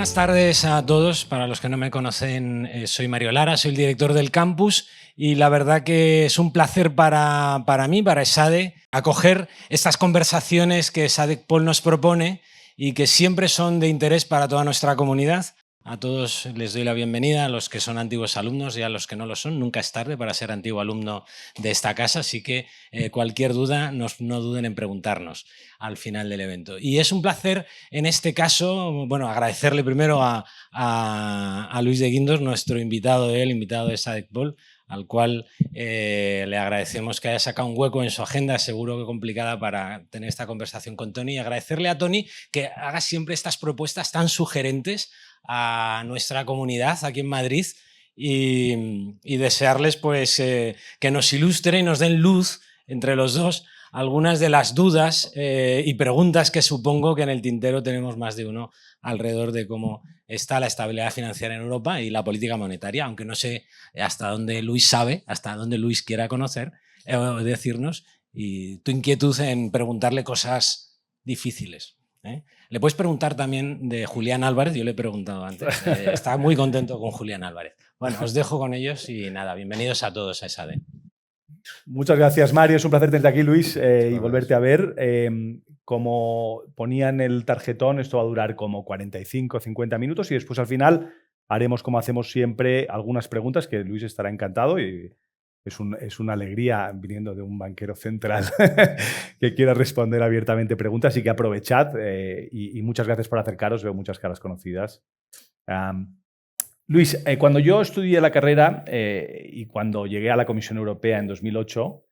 Buenas tardes a todos. Para los que no me conocen, soy Mario Lara, soy el director del campus y la verdad que es un placer para mí, para ESADE, acoger estas conversaciones que SADC-Pol nos propone y que siempre son de interés para toda nuestra comunidad. A todos les doy la bienvenida, a los que son antiguos alumnos y a los que no lo son. Nunca es tarde para ser antiguo alumno de esta casa, así que cualquier duda no duden en preguntarnos al final del evento. Y es un placer, en este caso, bueno, agradecerle primero a Luis de Guindos, nuestro invitado de SADC-Pol, al cual le agradecemos que haya sacado un hueco en su agenda, seguro que complicada, para tener esta conversación con Tony. Y agradecerle a Tony que haga siempre estas propuestas tan sugerentes a nuestra comunidad aquí en Madrid y desearles pues, que nos ilustren y nos den luz entre los dos algunas de las dudas y preguntas que supongo que en el tintero tenemos más de uno alrededor de cómo está la estabilidad financiera en Europa y la política monetaria, aunque no sé hasta dónde Luis sabe, hasta dónde Luis quiera conocer o decirnos, y tu inquietud en preguntarle cosas difíciles. Le puedes preguntar también de Julián Álvarez, yo le he preguntado antes, está muy contento con Julián Álvarez. Bueno, os dejo con ellos y nada, bienvenidos a todos a ESADE. Muchas gracias, Mario. Es un placer tenerte aquí, Luis, y volverte a ver. Como ponía en el tarjetón, esto va a durar como 45 o 50 minutos y después al final haremos, como hacemos siempre, algunas preguntas que Luis estará encantado y es una alegría viniendo de un banquero central que quiera responder abiertamente preguntas, así que aprovechad y muchas gracias por acercaros. Veo muchas caras conocidas. Luis, cuando yo estudié la carrera y cuando llegué a la Comisión Europea en 2008,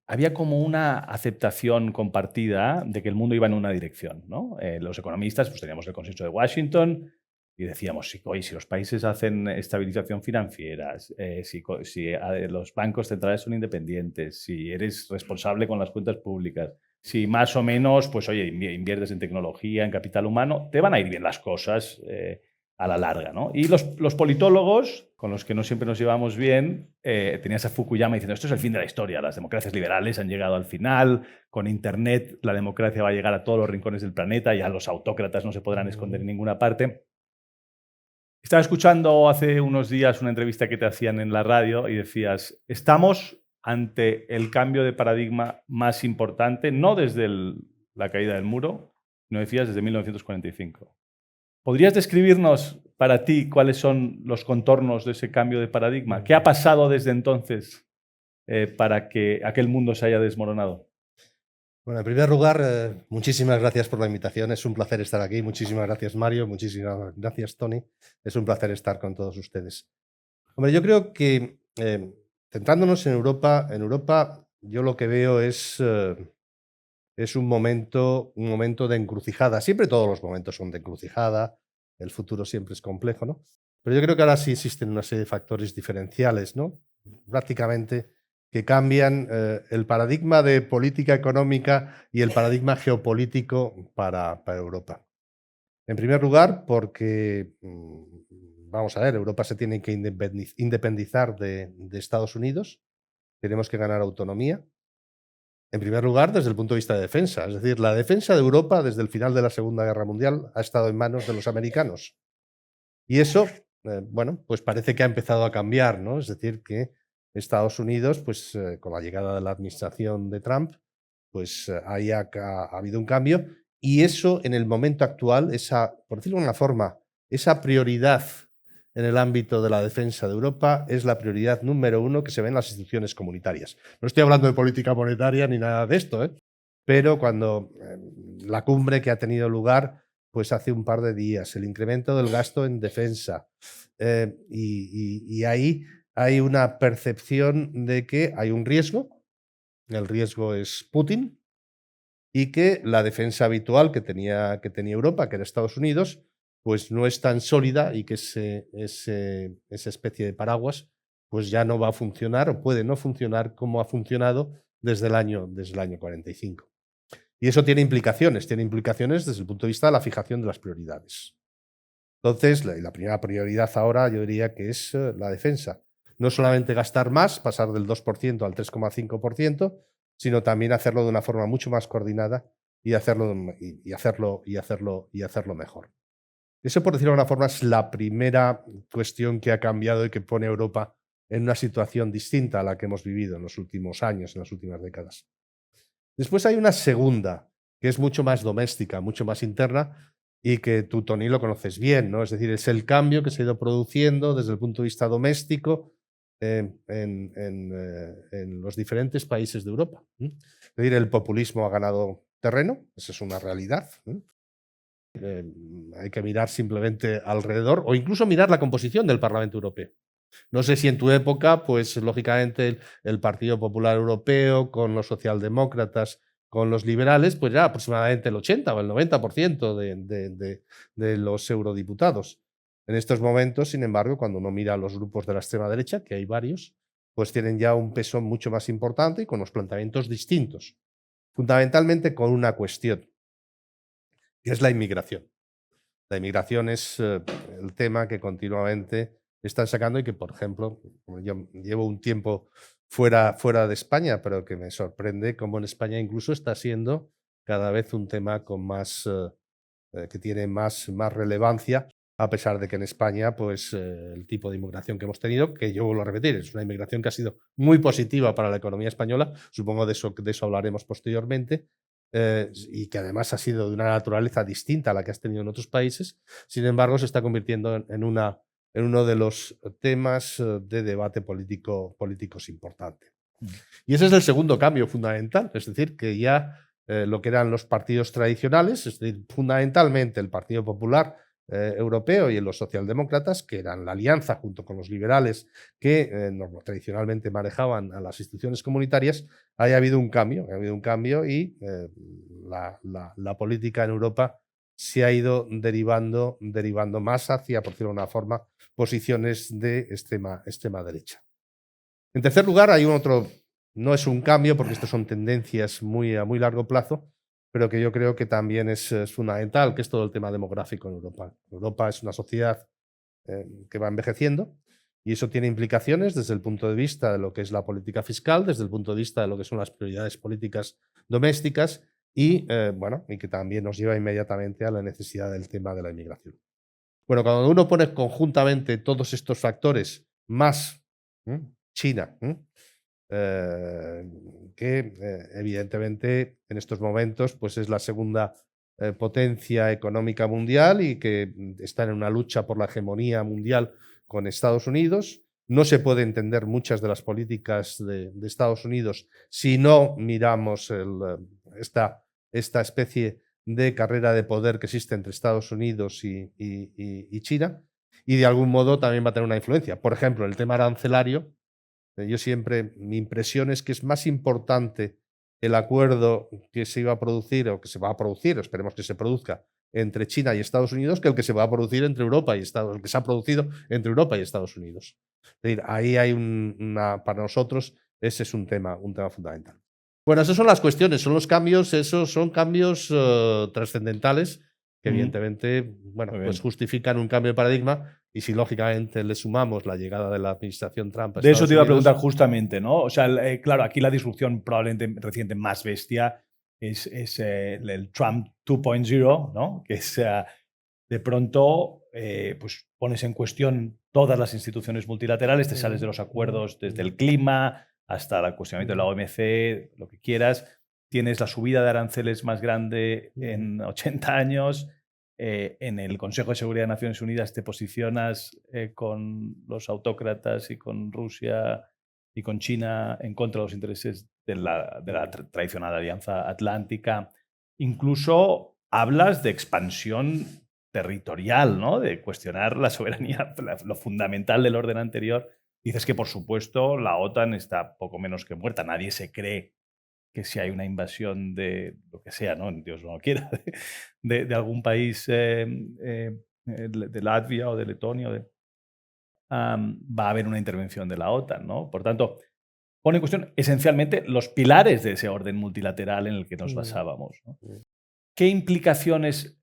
había como una aceptación compartida de que el mundo iba en una dirección, ¿no? Los economistas pues, teníamos el consenso de Washington y decíamos, si los países hacen estabilización financiera, si los bancos centrales son independientes, si eres responsable con las cuentas públicas, si más o menos, pues oye, inviertes en tecnología, en capital humano, te van a ir bien las cosas a la larga, ¿no? Y los politólogos, con los que no siempre nos llevamos bien, tenías a Fukuyama diciendo esto es el fin de la historia, las democracias liberales han llegado al final, con Internet la democracia va a llegar a todos los rincones del planeta, ya los autócratas no se podrán esconder en ninguna parte. Estaba escuchando hace unos días una entrevista que te hacían en la radio y decías, estamos ante el cambio de paradigma más importante, no desde la caída del muro, sino decías desde 1945. ¿Podrías describirnos para ti cuáles son los contornos de ese cambio de paradigma? ¿Qué ha pasado desde entonces para que aquel mundo se haya desmoronado? Bueno, en primer lugar, muchísimas gracias por la invitación. Es un placer estar aquí. Muchísimas gracias, Mario. Muchísimas gracias, Tony. Es un placer estar con todos ustedes. Hombre, yo creo que centrándonos en Europa yo lo que veo es un momento de encrucijada. Siempre todos los momentos son de encrucijada. El futuro siempre es complejo, ¿no? Pero yo creo que ahora sí existen una serie de factores diferenciales, ¿no? Prácticamente que cambian el paradigma de política económica y el paradigma geopolítico para Europa. En primer lugar, porque, vamos a ver, Europa se tiene que independizar de Estados Unidos, tenemos que ganar autonomía. En primer lugar, desde el punto de vista de defensa, es decir, la defensa de Europa desde el final de la Segunda Guerra Mundial ha estado en manos de los americanos. Y eso, bueno, pues parece que ha empezado a cambiar, ¿no? Es decir, que Estados Unidos, pues con la llegada de la administración de Trump, pues ahí ha habido un cambio y eso en el momento actual, por decirlo de una forma, esa prioridad en el ámbito de la defensa de Europa es la prioridad número uno que se ve en las instituciones comunitarias. No estoy hablando de política monetaria ni nada de esto, pero cuando la cumbre que ha tenido lugar pues hace un par de días, el incremento del gasto en defensa y ahí hay una percepción de que hay un riesgo, el riesgo es Putin, y que la defensa habitual que tenía Europa, que era Estados Unidos, pues no es tan sólida y que esa especie de paraguas pues ya no va a funcionar o puede no funcionar como ha funcionado desde el año 45. Y eso tiene implicaciones desde el punto de vista de la fijación de las prioridades. Entonces, la primera prioridad ahora yo diría que es la defensa. No solamente gastar más, pasar del 2% al 3,5%, sino también hacerlo de una forma mucho más coordinada y hacerlo mejor. Eso, por decirlo de alguna forma, es la primera cuestión que ha cambiado y que pone a Europa en una situación distinta a la que hemos vivido en los últimos años, en las últimas décadas. Después hay una segunda, que es mucho más doméstica, mucho más interna, y que tú, Tony, lo conoces bien, ¿no? Es decir, es el cambio que se ha ido produciendo desde el punto de vista doméstico en los diferentes países de Europa. Es decir, el populismo ha ganado terreno, esa es una realidad. Hay que mirar simplemente alrededor o incluso mirar la composición del Parlamento Europeo. No sé si en tu época, pues lógicamente el Partido Popular Europeo con los socialdemócratas, con los liberales, pues era aproximadamente el 80 o el 90% de los eurodiputados. En estos momentos, sin embargo, cuando uno mira a los grupos de la extrema derecha, que hay varios, pues tienen ya un peso mucho más importante y con los planteamientos distintos, fundamentalmente con una cuestión, que es la inmigración. La inmigración es el tema que continuamente están sacando y que, por ejemplo, yo llevo un tiempo fuera de España, pero que me sorprende cómo en España incluso está siendo cada vez un tema con más, que tiene más relevancia, a pesar de que en España pues, el tipo de inmigración que hemos tenido, que yo vuelvo a repetir, es una inmigración que ha sido muy positiva para la economía española, supongo de eso hablaremos posteriormente, y que además ha sido de una naturaleza distinta a la que has tenido en otros países, sin embargo se está convirtiendo en uno de los temas de debate políticos importante. Y ese es el segundo cambio fundamental, es decir, que ya lo que eran los partidos tradicionales, es decir, fundamentalmente el Partido Popular Europeo y los socialdemócratas, que eran la alianza junto con los liberales que tradicionalmente manejaban a las instituciones comunitarias, ha habido un cambio y la política en Europa se ha ido derivando más hacia, por decirlo de una forma, posiciones de extrema derecha. En tercer lugar, hay un otro, no es un cambio, porque estos son tendencias a muy largo plazo, pero que yo creo que también es fundamental, que es todo el tema demográfico en Europa. Europa es una sociedad que va envejeciendo y eso tiene implicaciones desde el punto de vista de lo que es la política fiscal, desde el punto de vista de lo que son las prioridades políticas domésticas y, y que también nos lleva inmediatamente a la necesidad del tema de la inmigración. Bueno, cuando uno pone conjuntamente todos estos factores más China, que evidentemente en estos momentos pues es la segunda potencia económica mundial y que está en una lucha por la hegemonía mundial con Estados Unidos. No se puede entender muchas de las políticas de Estados Unidos si no miramos esta especie de carrera de poder que existe entre Estados Unidos y China, y de algún modo también va a tener una influencia. Por ejemplo, el tema arancelario, mi impresión es que es más importante el acuerdo que se iba a producir o que se va a producir, esperemos que se produzca, entre China y Estados Unidos, que el que se va a producir entre Europa y el que se ha producido entre Europa y Estados Unidos. Es decir, ahí hay para nosotros ese es un tema fundamental. Bueno, esas son las cuestiones, son los cambios, esos son cambios trascendentales que evidentemente, pues justifican un cambio de paradigma. Y si lógicamente le sumamos la llegada de la administración Trump a De eso te iba a preguntar Unidos, justamente, ¿no? O sea, claro, aquí la disrupción probablemente reciente más bestia es el Trump 2.0, ¿no? Que es de pronto pues pones en cuestión todas las instituciones multilaterales, te sales de los acuerdos desde el clima hasta el cuestionamiento de la OMC, lo que quieras. Tienes la subida de aranceles más grande en 80 años. En el Consejo de Seguridad de Naciones Unidas te posicionas con los autócratas y con Rusia y con China en contra de los intereses de la tradicional Alianza Atlántica. Incluso hablas de expansión territorial, ¿no? De cuestionar la soberanía, lo fundamental del orden anterior. Dices que, por supuesto, la OTAN está poco menos que muerta. Nadie se cree que si hay una invasión de lo que sea, ¿no? Dios no lo quiera, de algún país de Latvia o de Letonia, va a haber una intervención de la OTAN, ¿no? Por tanto, pone en cuestión esencialmente los pilares de ese orden multilateral en el que nos basábamos, ¿no? ¿Qué implicaciones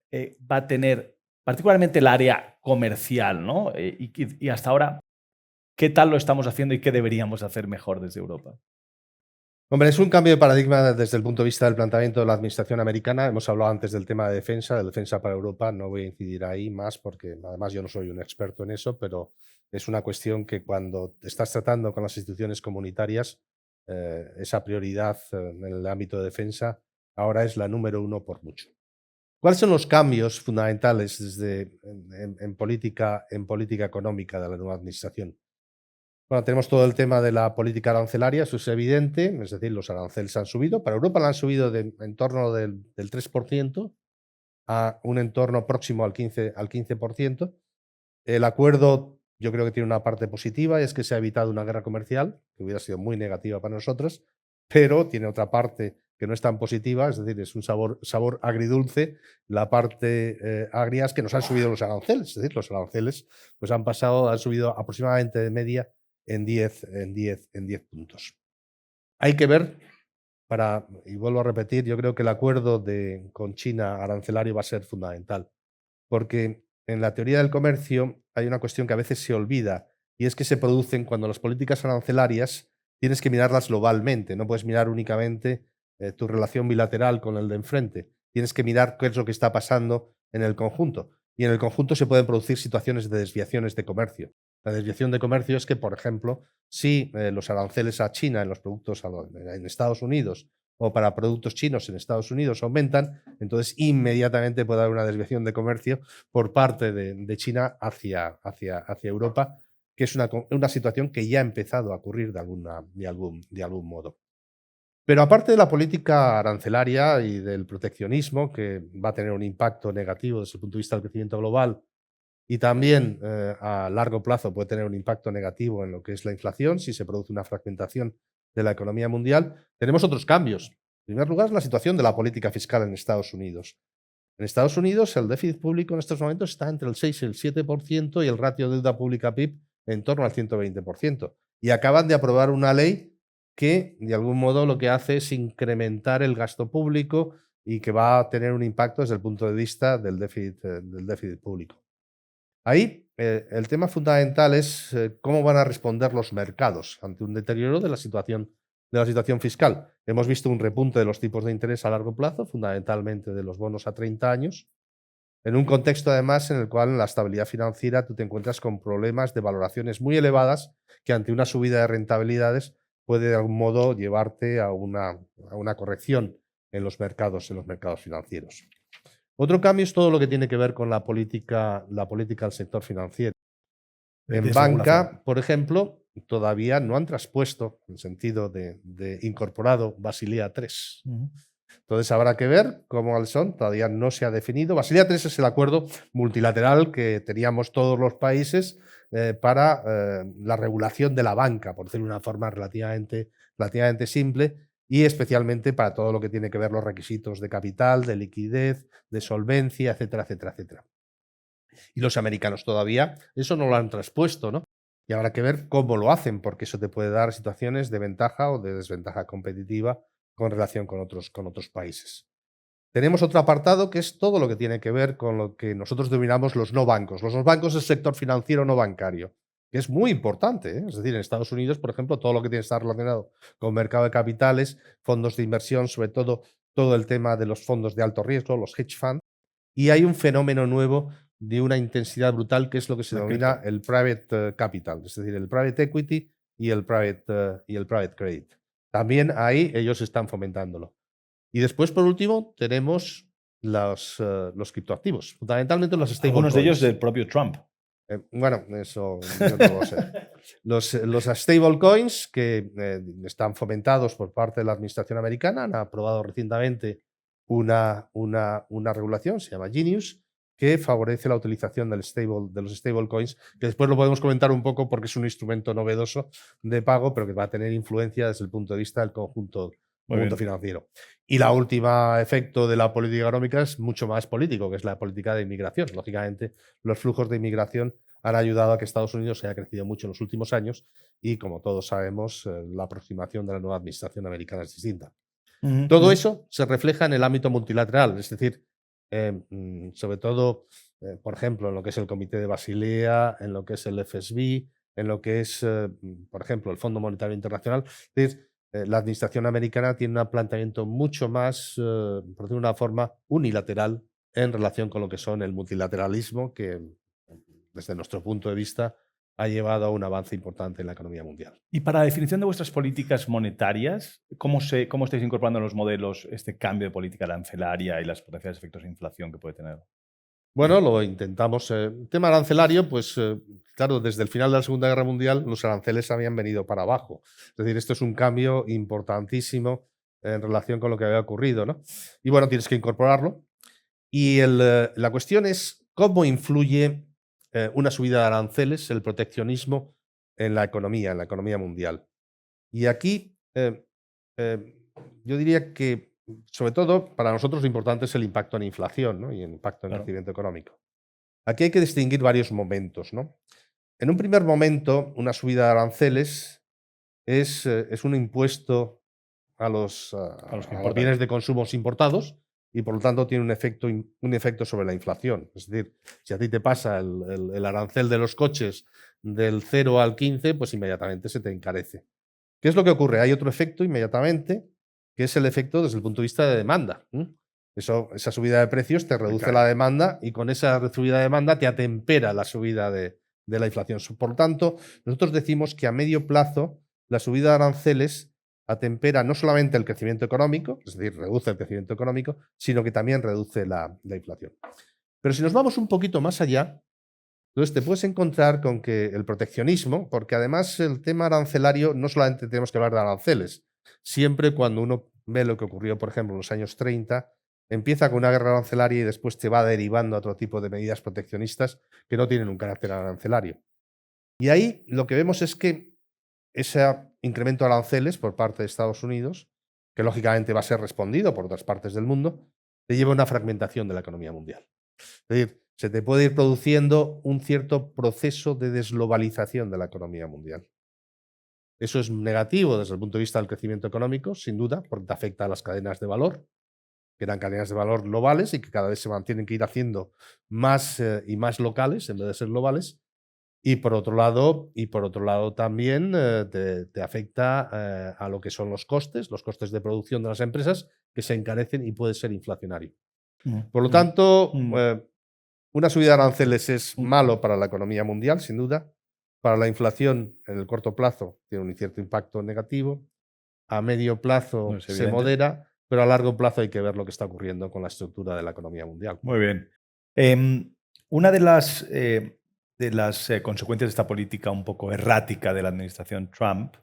va a tener particularmente el área comercial, ¿no? Y hasta ahora, ¿qué tal lo estamos haciendo y qué deberíamos hacer mejor desde Europa? Hombre, es un cambio de paradigma desde el punto de vista del planteamiento de la administración americana. Hemos hablado antes del tema de defensa para Europa. No voy a incidir ahí más porque además yo no soy un experto en eso, pero es una cuestión que cuando estás tratando con las instituciones comunitarias, esa prioridad en el ámbito de defensa ahora es la número uno por mucho. ¿Cuáles son los cambios fundamentales en política económica de la nueva administración? Bueno, tenemos todo el tema de la política arancelaria, eso es evidente, es decir, los aranceles han subido. Para Europa la han subido en torno del 3% a un entorno próximo al 15%. El acuerdo yo creo que tiene una parte positiva, y es que se ha evitado una guerra comercial, que hubiera sido muy negativa para nosotros, pero tiene otra parte que no es tan positiva, es decir, es un sabor agridulce. La parte agria es que nos han subido los aranceles, es decir, los aranceles pues han subido aproximadamente de media en 10 puntos. Hay que ver, y vuelvo a repetir, yo creo que el acuerdo con China arancelario va a ser fundamental, porque en la teoría del comercio hay una cuestión que a veces se olvida, y es que se producen cuando las políticas arancelarias tienes que mirarlas globalmente, no puedes mirar únicamente tu relación bilateral con el de enfrente, tienes que mirar qué es lo que está pasando en el conjunto, y en el conjunto se pueden producir situaciones de desviaciones de comercio. La desviación de comercio es que, por ejemplo, si los aranceles a China en los productos en Estados Unidos o para productos chinos en Estados Unidos aumentan, entonces inmediatamente puede haber una desviación de comercio por parte de China hacia Europa, que es una situación que ya ha empezado a ocurrir de algún modo. Pero aparte de la política arancelaria y del proteccionismo, que va a tener un impacto negativo desde el punto de vista del crecimiento global, y también a largo plazo puede tener un impacto negativo en lo que es la inflación si se produce una fragmentación de la economía mundial, tenemos otros cambios. En primer lugar, la situación de la política fiscal en Estados Unidos. En Estados Unidos, el déficit público en estos momentos está entre el 6 y el 7% y el ratio deuda pública PIB en torno al 120%. Y acaban de aprobar una ley que, de algún modo, lo que hace es incrementar el gasto público y que va a tener un impacto desde el punto de vista del déficit público. Ahí el tema fundamental es cómo van a responder los mercados ante un deterioro de la situación fiscal. Hemos visto un repunte de los tipos de interés a largo plazo, fundamentalmente de los bonos a 30 años, en un contexto además en el cual en la estabilidad financiera tú te encuentras con problemas de valoraciones muy elevadas que ante una subida de rentabilidades puede de algún modo llevarte a una corrección en los mercados financieros. Otro cambio es todo lo que tiene que ver con la política del sector financiero. En banca, por ejemplo, todavía no han traspuesto, en sentido de incorporado, Basilea III. Entonces habrá que ver cómo son, todavía no se ha definido. Basilea III es el acuerdo multilateral que teníamos todos los países para la regulación de la banca, por decirlo de una forma relativamente simple, y especialmente para todo lo que tiene que ver los requisitos de capital, de liquidez, de solvencia, etcétera, etcétera, etcétera. Y los americanos todavía eso no lo han traspuesto, ¿no? Y habrá que ver cómo lo hacen, porque eso te puede dar situaciones de ventaja o de desventaja competitiva con relación con otros países. Tenemos otro apartado que es todo lo que tiene que ver con lo que nosotros denominamos los no bancos. Los no bancos es el sector financiero no bancario, que es muy importante, ¿eh? Es decir, en Estados Unidos, por ejemplo, todo lo que tiene que estar relacionado con mercado de capitales, fondos de inversión, sobre todo el tema de los fondos de alto riesgo, los hedge funds, y hay un fenómeno nuevo de una intensidad brutal que es lo que se denomina el private capital, es decir, el private equity y el private credit. También ahí ellos están fomentándolo. Y después, por último, tenemos los criptoactivos, fundamentalmente los stablecoins. Algunos de ellos del propio Trump. Bueno, eso yo no lo sé. Los stablecoins que están fomentados por parte de la administración americana han aprobado recientemente una regulación, se llama Genius, que favorece la utilización de los stablecoins, que después lo podemos comentar un poco porque es un instrumento novedoso de pago, pero que va a tener influencia desde el punto de vista del conjunto financiero. Y la última efecto de la política económica es mucho más político, que es la política de inmigración. Lógicamente, los flujos de inmigración han ayudado a que Estados Unidos haya crecido mucho en los últimos años y, como todos sabemos, la aproximación de la nueva administración americana es distinta. Todo eso se refleja en el ámbito multilateral, es decir, sobre todo, por ejemplo, en lo que es el Comité de Basilea, en lo que es el FSB, en lo que es, por ejemplo, el Fondo Monetario Internacional. Es decir, la administración americana tiene un planteamiento mucho más, por decirlo de una forma, unilateral en relación con lo que son el multilateralismo, que desde nuestro punto de vista ha llevado a un avance importante en la economía mundial. Y para la definición de vuestras políticas monetarias, ¿cómo estáis incorporando en los modelos este cambio de política arancelaria y los potenciales efectos de inflación que puede tener? Bueno, lo intentamos. El tema arancelario, pues claro, desde el final de la Segunda Guerra Mundial los aranceles habían venido para abajo. Es decir, esto es un cambio importantísimo en relación con lo que había ocurrido, ¿no? Y bueno, tienes que incorporarlo. Y la cuestión es cómo influye una subida de aranceles, el proteccionismo en la economía mundial. Y aquí yo diría que, sobre todo, para nosotros lo importante es el impacto en inflación, ¿no? Y el impacto en Claro. crecimiento económico. Aquí hay que distinguir varios momentos, ¿no? En un primer momento, una subida de aranceles es un impuesto a los que a importan. bienes de consumo importados y, por lo tanto, tiene un efecto sobre la inflación. Es decir, si a ti te pasa el arancel de los coches del 0 al 15, pues inmediatamente se te encarece. ¿Qué es lo que ocurre? Hay otro efecto inmediatamente, que es el efecto desde el punto de vista de demanda. Esa subida de precios te reduce la demanda y con esa subida de demanda te atempera la subida de la inflación. Por lo tanto, nosotros decimos que a medio plazo la subida de aranceles atempera no solamente el crecimiento económico, es decir, reduce el crecimiento económico, sino que también reduce la inflación. Pero si nos vamos un poquito más allá, entonces te puedes encontrar con que el proteccionismo, porque además el tema arancelario no solamente tenemos que hablar de aranceles, siempre cuando uno ve lo que ocurrió, por ejemplo, en los años 30, empieza con una guerra arancelaria y después te va derivando a otro tipo de medidas proteccionistas que no tienen un carácter arancelario. Y ahí lo que vemos es que ese incremento de aranceles por parte de Estados Unidos, que lógicamente va a ser respondido por otras partes del mundo, te lleva a una fragmentación de la economía mundial. Es decir, se te puede ir produciendo un cierto proceso de desglobalización de la economía mundial. Eso es negativo desde el punto de vista del crecimiento económico, sin duda, porque te afecta a las cadenas de valor, que eran cadenas de valor globales y que cada vez se tienen que ir haciendo más y más locales en vez de ser globales. Y por otro lado también te afecta a lo que son los costes de producción de las empresas, que se encarecen y puede ser inflacionario. Por lo tanto, una subida de aranceles es malo para la economía mundial, sin duda. Para la inflación, en el corto plazo, tiene un cierto impacto negativo. A medio plazo se modera, pero a largo plazo hay que ver lo que está ocurriendo con la estructura de la economía mundial. Muy bien. Una de las consecuencias de esta política un poco errática de la administración Trump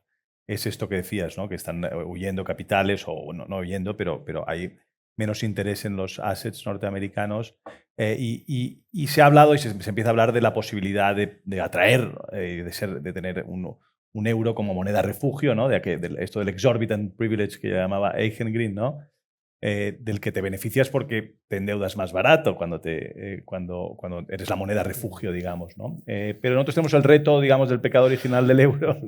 es esto que decías, ¿no? Que están huyendo capitales, o no huyendo, pero hay menos interés en los assets norteamericanos y se ha hablado y se empieza a hablar de la posibilidad de atraer, de tener un euro como moneda refugio, ¿no? Esto del exorbitant privilege que llamaba Green, ¿no? Del que te beneficias porque te endeudas más barato cuando eres la moneda refugio, digamos, ¿no? Pero nosotros tenemos el reto, digamos, del pecado original del euro,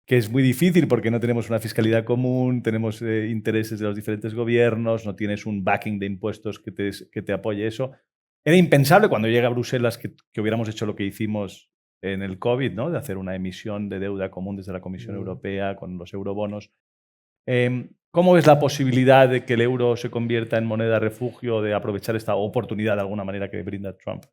que es muy difícil porque no tenemos una fiscalidad común, tenemos intereses de los diferentes gobiernos, no tienes un backing de impuestos que te apoye eso. Era impensable cuando llega a Bruselas que hubiéramos hecho lo que hicimos en el COVID, ¿no? De hacer una emisión de deuda común desde la Comisión Europea con los eurobonos. ¿Cómo ves la posibilidad de que el euro se convierta en moneda refugio, de aprovechar esta oportunidad de alguna manera que brinda Trump?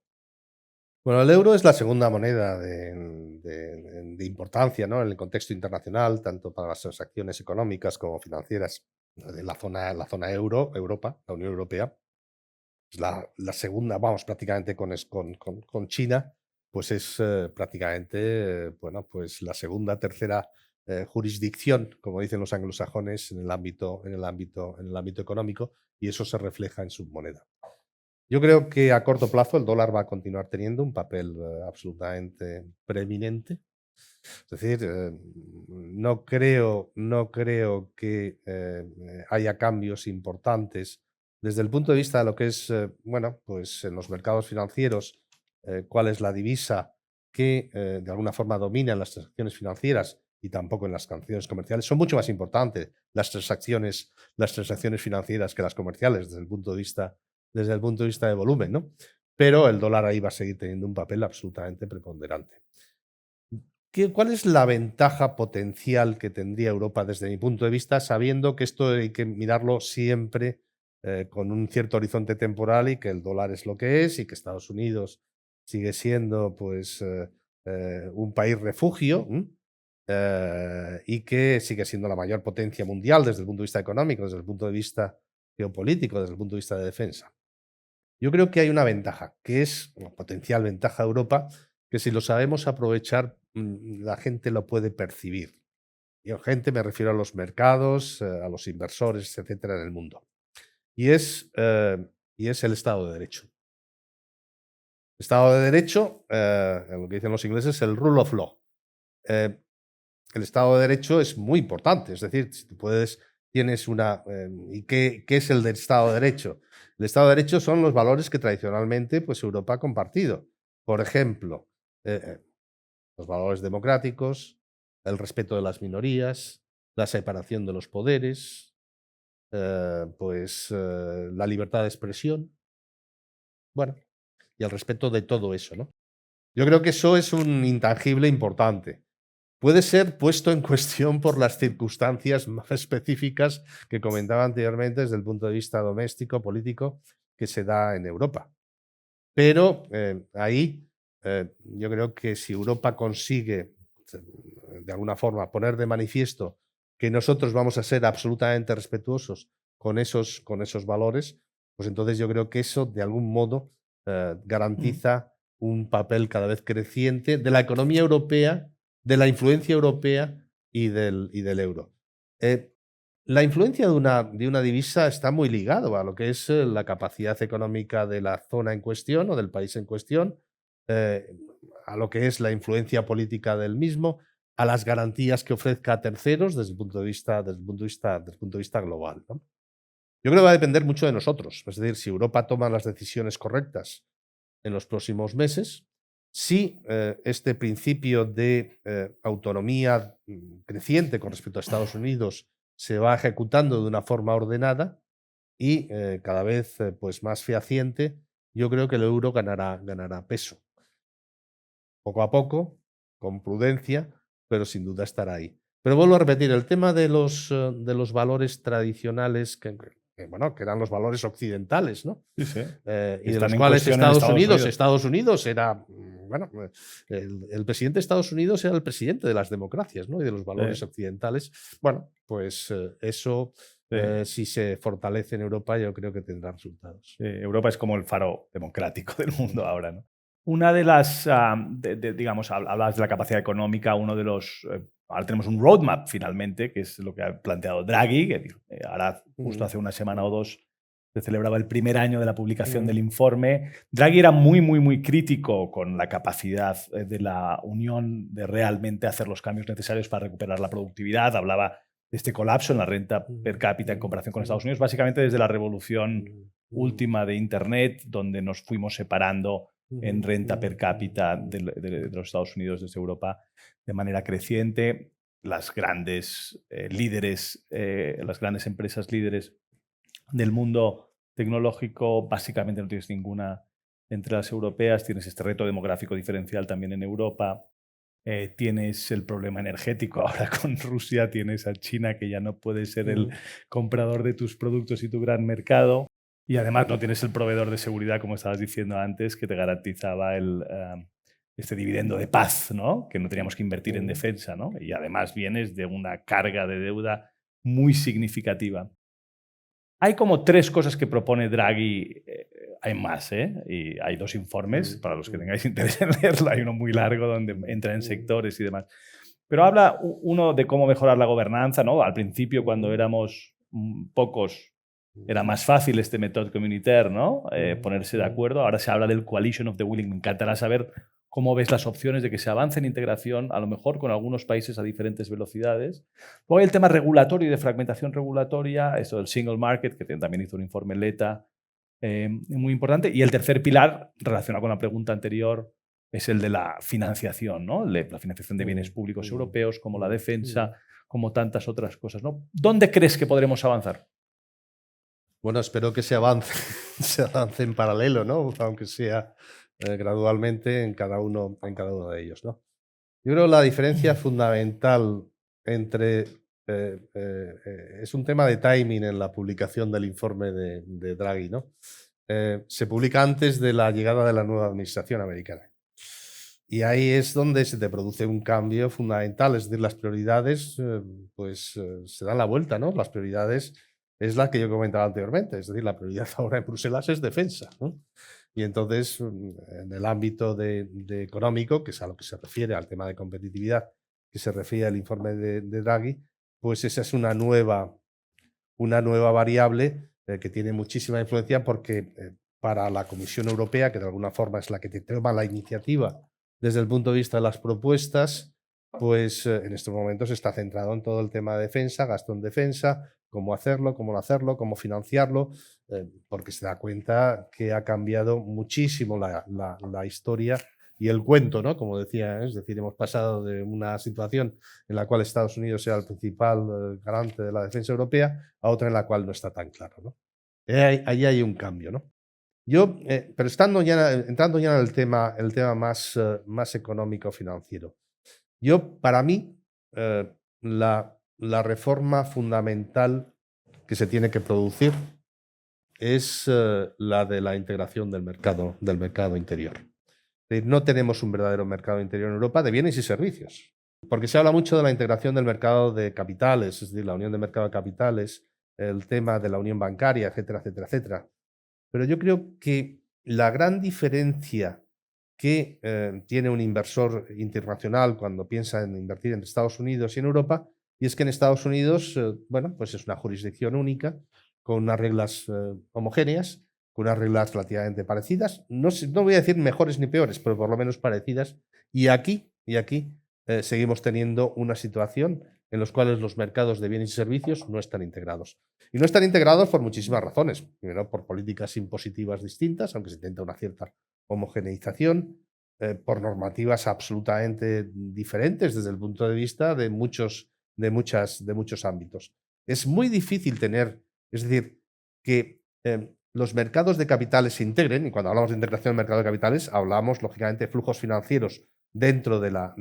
Bueno, el euro es la segunda moneda de importancia, ¿no? En el contexto internacional, tanto para las transacciones económicas como financieras de la zona euro, Europa, la Unión Europea. Es la segunda, vamos, prácticamente con China, pues es prácticamente, bueno, pues la segunda, tercera jurisdicción, como dicen los anglosajones, en el ámbito económico, y eso se refleja en su moneda. Yo creo que a corto plazo el dólar va a continuar teniendo un papel absolutamente preeminente. Es decir, no creo que haya cambios importantes desde el punto de vista de lo que es, bueno, pues en los mercados financieros, cuál es la divisa que de alguna forma domina en las transacciones financieras y tampoco en las transacciones comerciales. Son mucho más importantes las transacciones financieras que las comerciales desde el punto de vista de volumen, ¿no? Pero el dólar ahí va a seguir teniendo un papel absolutamente preponderante. ¿Cuál es la ventaja potencial que tendría Europa desde mi punto de vista, sabiendo que esto hay que mirarlo siempre con un cierto horizonte temporal y que el dólar es lo que es y que Estados Unidos sigue siendo pues, un país refugio y que sigue siendo la mayor potencia mundial desde el punto de vista económico, desde el punto de vista geopolítico, desde el punto de vista de defensa? Yo creo que hay una ventaja, que es una potencial ventaja de Europa, que si lo sabemos aprovechar, la gente lo puede percibir. Y a gente me refiero a los mercados, a los inversores, etcétera, en el mundo. Y es el Estado de Derecho. Estado de Derecho, lo que dicen los ingleses, el rule of law. El Estado de Derecho es muy importante, es decir, si tú tienes una... ¿Y qué es el del Estado de Derecho? El Estado de Derecho son los valores que tradicionalmente pues, Europa ha compartido. Por ejemplo, los valores democráticos, el respeto de las minorías, la separación de los poderes, la libertad de expresión, bueno, y el respeto de todo eso, ¿no? Yo creo que eso es un intangible importante. Puede ser puesto en cuestión por las circunstancias más específicas que comentaba anteriormente desde el punto de vista doméstico, político, que se da en Europa. Pero ahí yo creo que si Europa consigue, de alguna forma, poner de manifiesto que nosotros vamos a ser absolutamente respetuosos con esos valores, pues entonces yo creo que eso, de algún modo, garantiza un papel cada vez creciente de la economía europea, de la influencia europea y del euro. La influencia de una divisa está muy ligado a lo que es la capacidad económica de la zona en cuestión o del país en cuestión, a lo que es la influencia política del mismo, a las garantías que ofrezca a terceros desde el punto de vista global, ¿no? Yo creo que va a depender mucho de nosotros. Es decir, si Europa toma las decisiones correctas en los próximos meses, si este principio de autonomía creciente con respecto a Estados Unidos se va ejecutando de una forma ordenada y cada vez pues más fehaciente, yo creo que el euro ganará peso. Poco a poco, con prudencia, pero sin duda estará ahí. Pero vuelvo a repetir, el tema de los valores tradicionales que eran los valores occidentales, ¿no? Sí, sí. Y de los cuales Estados Unidos era, el presidente de Estados Unidos era el presidente de las democracias, ¿no? Y de los valores occidentales. Bueno, pues eso, si se fortalece en Europa, yo creo que tendrá resultados. Europa es como el faro democrático del mundo ahora, ¿no? Una de las, digamos, hablabas de la capacidad económica, uno de los... ahora tenemos un roadmap finalmente, que es lo que ha planteado Draghi, que ahora justo hace una semana o dos se celebraba el primer año de la publicación del informe. Draghi era muy, muy, muy crítico con la capacidad de la Unión de realmente hacer los cambios necesarios para recuperar la productividad. Hablaba de este colapso en la renta per cápita en comparación con Estados Unidos, básicamente desde la revolución última de Internet, donde nos fuimos separando en renta per cápita de los Estados Unidos desde Europa de manera creciente. Las grandes líderes, las grandes empresas líderes del mundo tecnológico, básicamente no tienes ninguna entre las europeas. Tienes este reto demográfico diferencial también en Europa. Tienes el problema energético ahora con Rusia. Tienes a China, que ya no puede ser el comprador de tus productos y tu gran mercado. Y además no tienes el proveedor de seguridad, como estabas diciendo antes, que te garantizaba este dividendo de paz, ¿no? Que no teníamos que invertir en defensa, ¿no? Y además vienes de una carga de deuda muy significativa. Hay como 3 cosas que propone Draghi, hay más, y hay 2 informes, para los que tengáis interés en leerlo. Hay uno muy largo donde entra en sectores y demás. Pero habla uno de cómo mejorar la gobernanza, ¿no? Al principio, cuando éramos pocos, era más fácil este método communautaire, ¿no? Ponerse de acuerdo. Ahora se habla del coalition of the willing. Me encantará saber cómo ves las opciones de que se avance en integración, a lo mejor con algunos países a diferentes velocidades. Luego hay el tema regulatorio y de fragmentación regulatoria, esto del single market, que también hizo un informe Letta, muy importante. Y el tercer pilar, relacionado con la pregunta anterior, es el de la financiación, ¿no? La financiación de bienes públicos europeos, como la defensa, como tantas otras cosas, ¿no? ¿Dónde crees que podremos avanzar? Bueno, espero que se avance en paralelo, ¿no? Aunque sea gradualmente en cada uno de ellos, ¿no? Yo creo que la diferencia fundamental entre... es un tema de timing en la publicación del informe de Draghi, ¿no? Se publica antes de la llegada de la nueva administración americana. Y ahí es donde se te produce un cambio fundamental, es decir, las prioridades se dan la vuelta, ¿no? Las prioridades es la que yo comentaba anteriormente, es decir, la prioridad ahora en Bruselas es defensa, ¿no? Y entonces, en el ámbito de económico, que es a lo que se refiere, al tema de competitividad, que se refiere al informe de Draghi, pues esa es una nueva variable que tiene muchísima influencia porque para la Comisión Europea, que de alguna forma es la que te toma la iniciativa desde el punto de vista de las propuestas, pues en estos momentos está centrado en todo el tema de defensa, gasto en defensa, cómo hacerlo, cómo no hacerlo, cómo financiarlo, porque se da cuenta que ha cambiado muchísimo la historia y el cuento, ¿no? Como decía, es decir, hemos pasado de una situación en la cual Estados Unidos era el principal garante de la defensa europea a otra en la cual no está tan claro, ¿no? Ahí hay un cambio, ¿no? Yo, pero entrando ya en el tema más económico-financiero, para mí, la reforma fundamental que se tiene que producir es la de la integración del mercado interior. Es decir, no tenemos un verdadero mercado interior en Europa de bienes y servicios, porque se habla mucho de la integración del mercado de capitales, es decir, la unión de mercado de capitales, el tema de la unión bancaria, etcétera, etcétera, etcétera. Pero yo creo que la gran diferencia que tiene un inversor internacional cuando piensa en invertir en Estados Unidos y en Europa, y es que en Estados Unidos, pues es una jurisdicción única, con unas reglas homogéneas, con unas reglas relativamente parecidas, no voy a decir mejores ni peores, pero por lo menos parecidas, y aquí seguimos teniendo una situación en los cuales los mercados de bienes y servicios no están integrados. Y no están integrados por muchísimas razones. Primero, por políticas impositivas distintas, aunque se intenta una cierta homogeneización, por normativas absolutamente diferentes desde el punto de vista de muchos ámbitos. Es muy difícil es decir, que los mercados de capitales se integren, y cuando hablamos de integración del mercado de capitales, hablamos, lógicamente, de flujos financieros dentro de la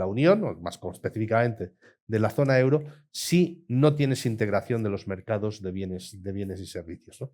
Unión, o más específicamente de la zona euro, si no tienes integración de los mercados de bienes y servicios, ¿no?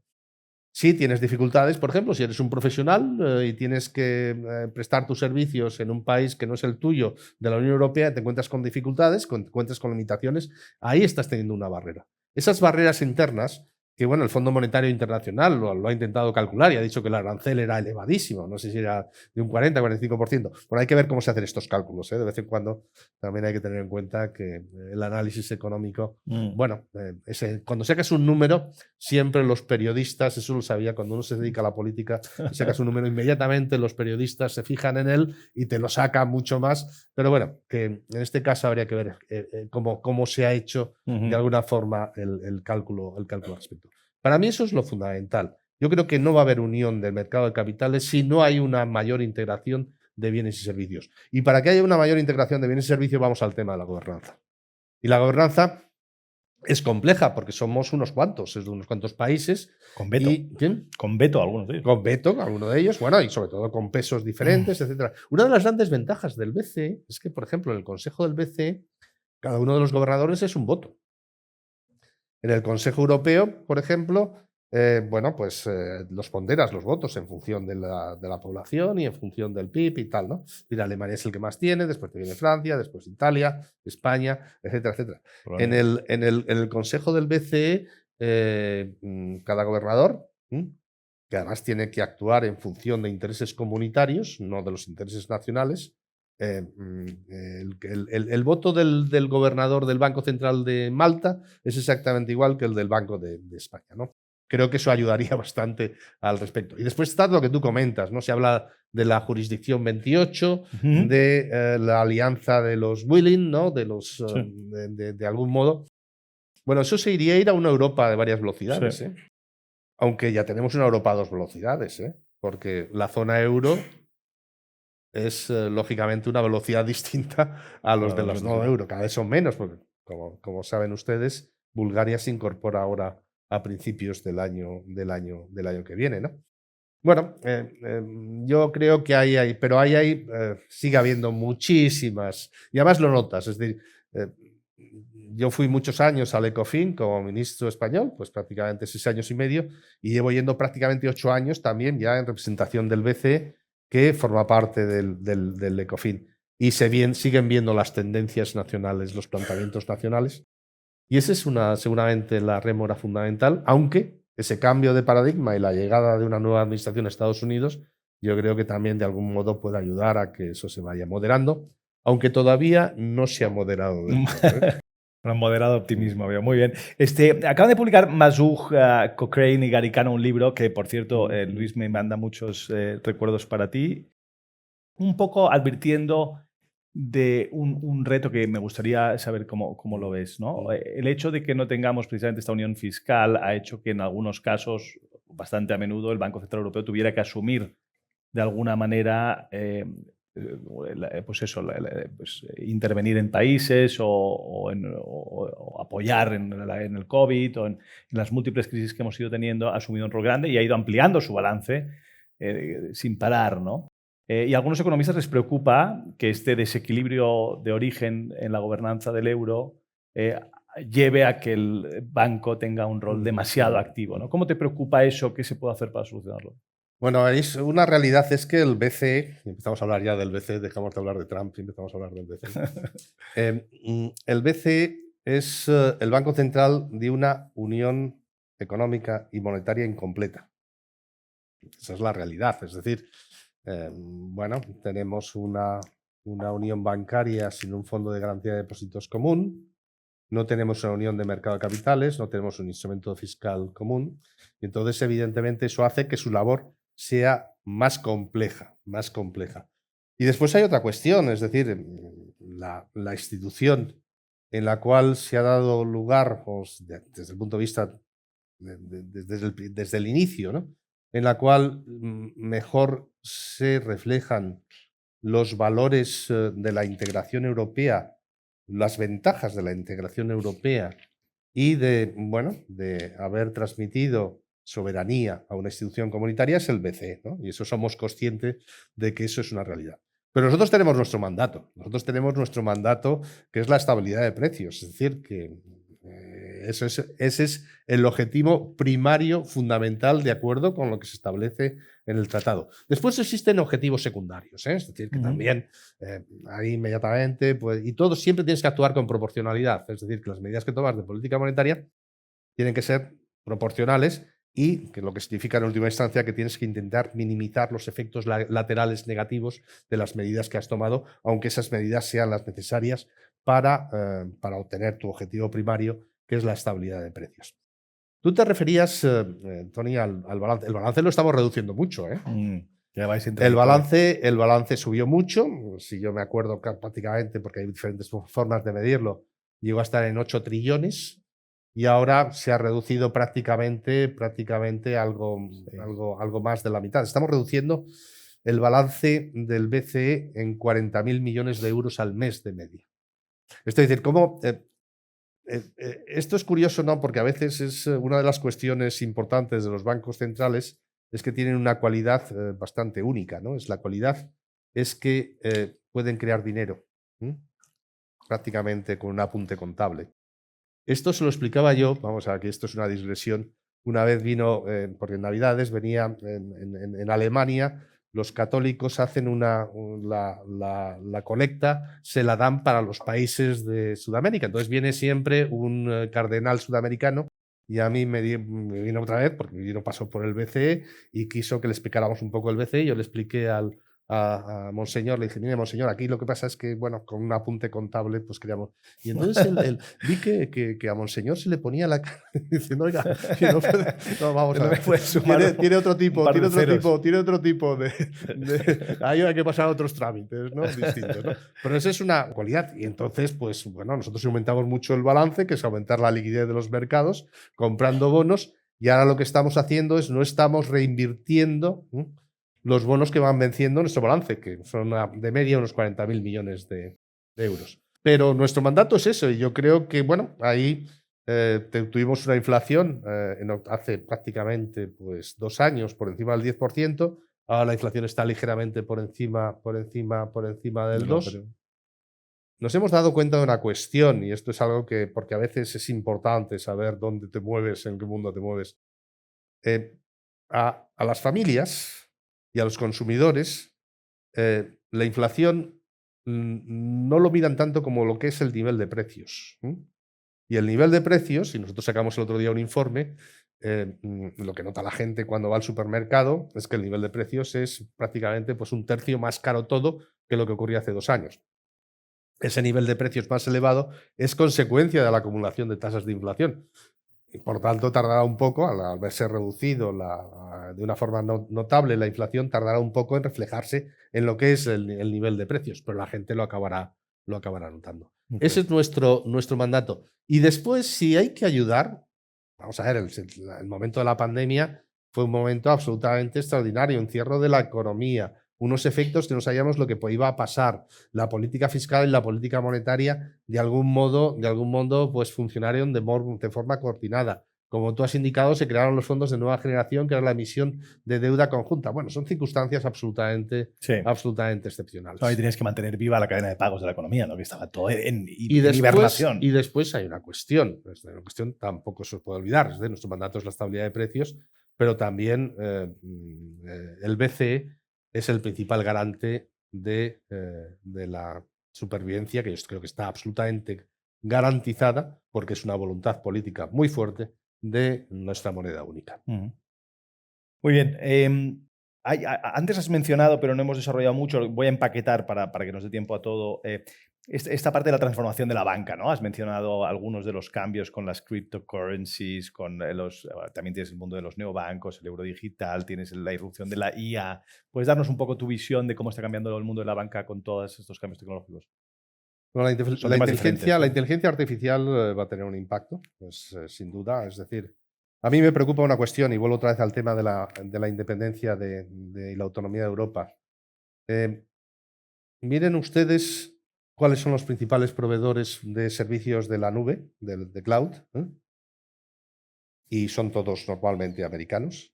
Si tienes dificultades, por ejemplo, si eres un profesional y tienes que prestar tus servicios en un país que no es el tuyo de la Unión Europea, te encuentras con dificultades, te encuentras con limitaciones, ahí estás teniendo una barrera. Esas barreras internas, que bueno, el Fondo Monetario Internacional lo ha intentado calcular y ha dicho que el arancel era elevadísimo, no sé si era de un 40-45%. Bueno, hay que ver cómo se hacen estos cálculos, ¿eh? De vez en cuando también hay que tener en cuenta que el análisis económico, bueno, cuando sacas un número, siempre los periodistas, eso lo sabía, cuando uno se dedica a la política y sacas un número, inmediatamente los periodistas se fijan en él y te lo sacan mucho más. Pero bueno, que en este caso habría que ver cómo se ha hecho de alguna forma el cálculo al respecto. Para mí eso es lo fundamental. Yo creo que no va a haber unión del mercado de capitales si no hay una mayor integración de bienes y servicios. Y para que haya una mayor integración de bienes y servicios vamos al tema de la gobernanza. Y la gobernanza es compleja porque somos unos cuantos países. Con veto. ¿Quién? Con veto algunos de ellos. Con veto, algunos de ellos, bueno, y sobre todo con pesos diferentes, etc. Una de las grandes ventajas del BCE es que, por ejemplo, en el Consejo del BCE, cada uno de los gobernadores es un voto. En el Consejo Europeo, por ejemplo, los ponderas los votos en función de la población y en función del PIB y tal, ¿no? Mira, Alemania es el que más tiene, después te viene Francia, después Italia, España, etcétera, etcétera. En el Consejo del BCE, cada gobernador, que además tiene que actuar en función de intereses comunitarios, no de los intereses nacionales, el voto del gobernador del Banco Central de Malta es exactamente igual que el del Banco de España, ¿no? Creo que eso ayudaría bastante al respecto. Y después está lo que tú comentas, ¿no? Se habla de la jurisdicción 28, de la alianza de los willing, ¿no? De algún modo. Bueno, eso se iría a ir a una Europa de varias velocidades, sí. Aunque ya tenemos una Europa a 2 velocidades, porque la zona euro es lógicamente una velocidad distinta a los de los no euro. Cada vez son menos, porque como saben ustedes, Bulgaria se incorpora ahora a principios del año que viene, ¿no? Bueno, yo creo que pero sigue habiendo muchísimas, y además lo notas, es decir, yo fui muchos años al Ecofin como ministro español, pues prácticamente 6 años y medio, y llevo yendo prácticamente 8 años también ya en representación del BCE, que forma parte del Ecofin. Y siguen viendo las tendencias nacionales, los planteamientos nacionales, y esa es seguramente la rémora fundamental, aunque ese cambio de paradigma y la llegada de una nueva administración a Estados Unidos, yo creo que también de algún modo puede ayudar a que eso se vaya moderando, aunque todavía no se ha moderado del todo, ¿eh? Un moderado optimismo, veo. Muy bien. Acaban de publicar Mazug, Cochrane y Garicano un libro que, por cierto, Luis me manda muchos recuerdos para ti, un poco advirtiendo de un reto que me gustaría saber cómo lo ves, ¿no? El hecho de que no tengamos precisamente esta unión fiscal ha hecho que en algunos casos, bastante a menudo, el Banco Central Europeo tuviera que asumir de alguna manera intervenir en países o apoyar en el COVID o en las múltiples crisis que hemos ido teniendo, ha asumido un rol grande y ha ido ampliando su balance sin parar, ¿no? Y a algunos economistas les preocupa que este desequilibrio de origen en la gobernanza del euro lleve a que el banco tenga un rol demasiado activo, ¿no? ¿Cómo te preocupa eso? ¿Qué se puede hacer para solucionarlo? Bueno, una realidad es que el BCE, empezamos a hablar ya del BCE, dejamos de hablar de Trump y empezamos a hablar del BCE. El BCE es el Banco Central de una unión económica y monetaria incompleta. Esa es la realidad. Es decir, bueno, tenemos una unión bancaria sin un fondo de garantía de depósitos común, no tenemos una unión de mercado de capitales, no tenemos un instrumento fiscal común, y entonces evidentemente eso hace que su labor sea más compleja, más compleja. Y después hay otra cuestión, es decir, la institución en la cual se ha dado lugar, pues, desde el punto de vista, desde el inicio, ¿no? En la cual mejor se reflejan los valores de la integración europea, las ventajas de la integración europea y de haber transmitido soberanía a una institución comunitaria es el BCE, ¿no? Y eso somos conscientes de que eso es una realidad. Pero nosotros tenemos nuestro mandato. Nosotros tenemos nuestro mandato, que es la estabilidad de precios. Es decir, que ese es el objetivo primario, fundamental, de acuerdo con lo que se establece en el tratado. Después existen objetivos secundarios, ¿eh? Es decir, que también ahí inmediatamente, pues, y todo siempre tienes que actuar con proporcionalidad. Es decir, que las medidas que tomas de política monetaria tienen que ser proporcionales y que lo que significa en última instancia que tienes que intentar minimizar los efectos laterales negativos de las medidas que has tomado, aunque esas medidas sean las necesarias para obtener tu objetivo primario, que es la estabilidad de precios. Tú te referías, Tony, al balance. El balance lo estamos reduciendo mucho, ¿eh? El balance subió mucho, si yo me acuerdo prácticamente, porque hay diferentes formas de medirlo, llegó a estar en 8 trillones y ahora se ha reducido prácticamente algo más de la mitad. Estamos reduciendo el balance del BCE en 40.000 millones de euros al mes de media. Es decir, ¿cómo? Esto es curioso, ¿no? Porque a veces es una de las cuestiones importantes de los bancos centrales es que tienen una cualidad bastante única, ¿no? La cualidad es que pueden crear dinero, prácticamente con un apunte contable. Esto se lo explicaba yo, vamos a ver, que esto es una digresión. Una vez vino, porque en Navidades venía en Alemania, los católicos hacen la colecta, se la dan para los países de Sudamérica. Entonces viene siempre un cardenal sudamericano y a mí me vino otra vez, porque vino, pasó por el BCE y quiso que le explicáramos un poco el BCE. Yo le expliqué a Monseñor, le dije, mire, Monseñor, aquí lo que pasa es que, bueno, con un apunte contable, pues creamos. Y entonces vi que a Monseñor se le ponía la cara diciendo, oiga, que no, no, vamos a ver, tiene otro tipo de ahí hay que pasar a otros trámites, ¿no? Distintos, ¿no? Pero esa es una cualidad. Y entonces, pues, bueno, nosotros aumentamos mucho el balance, que es aumentar la liquidez de los mercados, comprando bonos, y ahora lo que estamos haciendo es no estamos reinvirtiendo los bonos que van venciendo nuestro balance, que son de media unos 40.000 millones de euros. Pero nuestro mandato es eso, y yo creo que, bueno, ahí tuvimos una inflación hace prácticamente pues, 2 años por encima del 10%, ahora la inflación está ligeramente por encima del 2%. Nos hemos dado cuenta de una cuestión, y esto es algo que, porque a veces es importante saber dónde te mueves, en qué mundo te mueves. A las familias y a los consumidores, la inflación no lo miran tanto como lo que es el nivel de precios. Y el nivel de precios, y nosotros sacamos el otro día un informe, lo que nota la gente cuando va al supermercado es que el nivel de precios es prácticamente pues, 1/3 más caro todo que lo que ocurría hace 2 años. Ese nivel de precios más elevado es consecuencia de la acumulación de tasas de inflación. Y por tanto, tardará un poco, al verse reducido de una forma notable la inflación, tardará un poco en reflejarse en lo que es el nivel de precios, pero la gente lo acabará notando. Okay. Ese es nuestro mandato. Y después, si hay que ayudar, vamos a ver, el momento de la pandemia fue un momento absolutamente extraordinario, un cierre de la economía, unos efectos que no sabíamos lo que iba a pasar. La política fiscal y la política monetaria, de algún modo pues funcionaron de forma coordinada. Como tú has indicado, se crearon los fondos de nueva generación, que era la emisión de deuda conjunta. Bueno, son circunstancias absolutamente excepcionales. Ahí tenías que mantener viva la cadena de pagos de la economía, ¿no? Que estaba todo en hibernación. Y después hay una cuestión. Una cuestión tampoco se os puede olvidar. Nuestro mandato es la estabilidad de precios, pero también el BCE es el principal garante de la supervivencia, que yo creo que está absolutamente garantizada, porque es una voluntad política muy fuerte de nuestra moneda única. Muy bien. Antes has mencionado, pero no hemos desarrollado mucho, voy a empaquetar para que nos dé tiempo a todo, esta parte de la transformación de la banca, ¿no? Has mencionado algunos de los cambios con las cryptocurrencies, también tienes el mundo de los neobancos, el euro digital, tienes la irrupción de la IA. ¿Puedes darnos un poco tu visión de cómo está cambiando el mundo de la banca con todos estos cambios tecnológicos? Bueno, la inteligencia artificial va a tener un impacto, pues, sin duda. Es decir, a mí me preocupa una cuestión, y vuelvo otra vez al tema de la independencia y la autonomía de Europa. Miren ustedes cuáles son los principales proveedores de servicios de la nube, de cloud, y son todos normalmente americanos.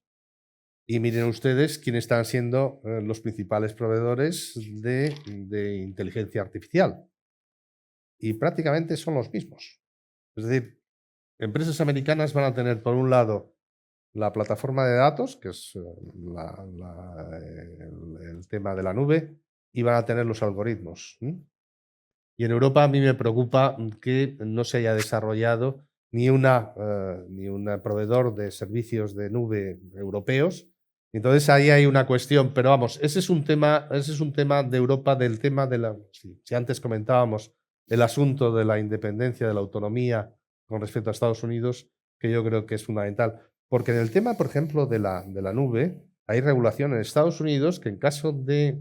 Y miren ustedes quiénes están siendo los principales proveedores de inteligencia artificial. Y prácticamente son los mismos. Es decir, empresas americanas van a tener, por un lado, la plataforma de datos, que es el tema de la nube, y van a tener los algoritmos. Y en Europa a mí me preocupa que no se haya desarrollado ni un proveedor de servicios de nube europeos. Entonces ahí hay una cuestión, pero vamos, ese es un tema de Europa, del tema de si antes comentábamos el asunto de la independencia, de la autonomía con respecto a Estados Unidos, que yo creo que es fundamental. Porque en el tema, por ejemplo, de la nube, hay regulación en Estados Unidos que en caso de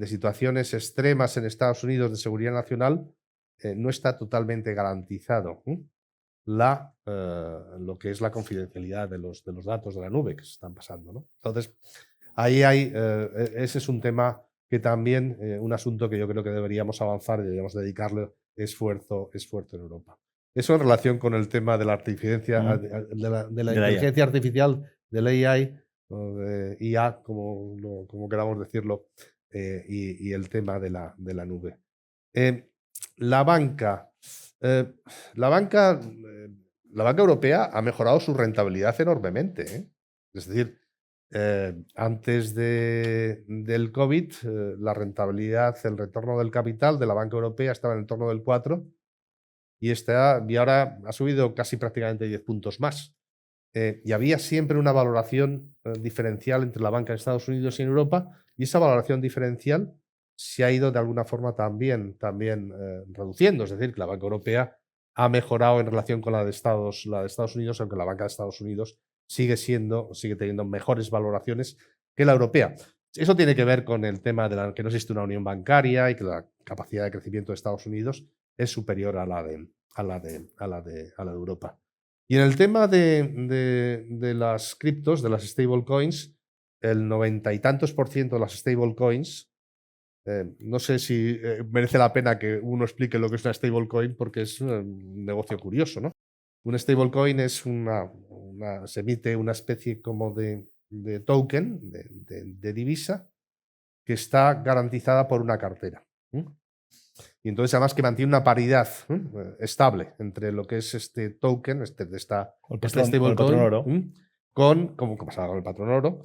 situaciones extremas en Estados Unidos de seguridad nacional, no está totalmente garantizado lo que es la confidencialidad de los datos de la nube que se están pasando, ¿no? Entonces, ahí ese es un tema que también, un asunto que yo creo que deberíamos avanzar y deberíamos dedicarle esfuerzo en Europa. Eso en relación con el tema de la inteligencia artificial, del AI, o de IA, como queramos decirlo, y el tema de la nube. La banca europea ha mejorado su rentabilidad enormemente. Es decir, antes del COVID, la rentabilidad, el retorno del capital de la banca europea estaba en el torno del 4 y ahora ha subido casi prácticamente 10 puntos más. Y había siempre una valoración diferencial entre la banca en Estados Unidos y en Europa, y esa valoración diferencial se ha ido de alguna forma también reduciendo. Es decir, que la banca europea ha mejorado en relación con la de Estados Unidos, aunque la banca de Estados Unidos sigue teniendo mejores valoraciones que la europea. Eso tiene que ver con el tema de que no existe una unión bancaria y que la capacidad de crecimiento de Estados Unidos es superior a la de Europa. Y en el tema de las criptos, de las stablecoins, el 90 y tantos % de las stablecoins No sé si merece la pena que uno explique lo que es una stablecoin porque es un negocio curioso, ¿no? Un stablecoin es se emite una especie como de token, de divisa, que está garantizada por una cartera. Y entonces además que mantiene una paridad estable entre lo que es este token, esta stablecoin, como pasaba con el patrón oro,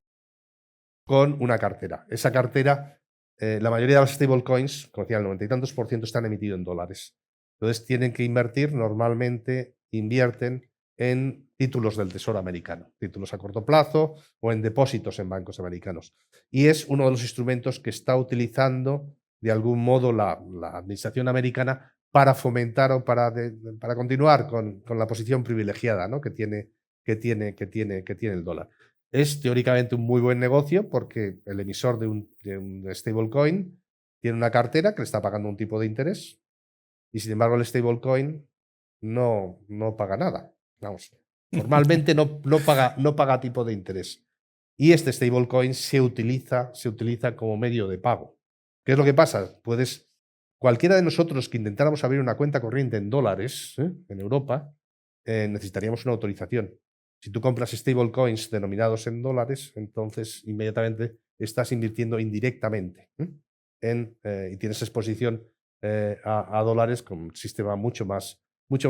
con una cartera. Esa cartera, la mayoría de las stablecoins, como decía, el 90 y tantos % están emitidos en dólares. Entonces tienen que invertir, normalmente invierten en títulos del Tesoro americano, títulos a corto plazo o en depósitos en bancos americanos. Y es uno de los instrumentos que está utilizando de algún modo la administración americana para fomentar o para continuar con la posición privilegiada, ¿no? que tiene el dólar. Es teóricamente un muy buen negocio porque el emisor de un stablecoin tiene una cartera que le está pagando un tipo de interés y sin embargo el stablecoin no paga nada. Vamos, normalmente no paga tipo de interés. Y este stablecoin se utiliza como medio de pago. ¿Qué es lo que pasa? Cualquiera de nosotros que intentáramos abrir una cuenta corriente en dólares en Europa, necesitaríamos una autorización. Si tú compras stablecoins denominados en dólares, entonces inmediatamente estás invirtiendo indirectamente y tienes exposición a dólares con un sistema mucho más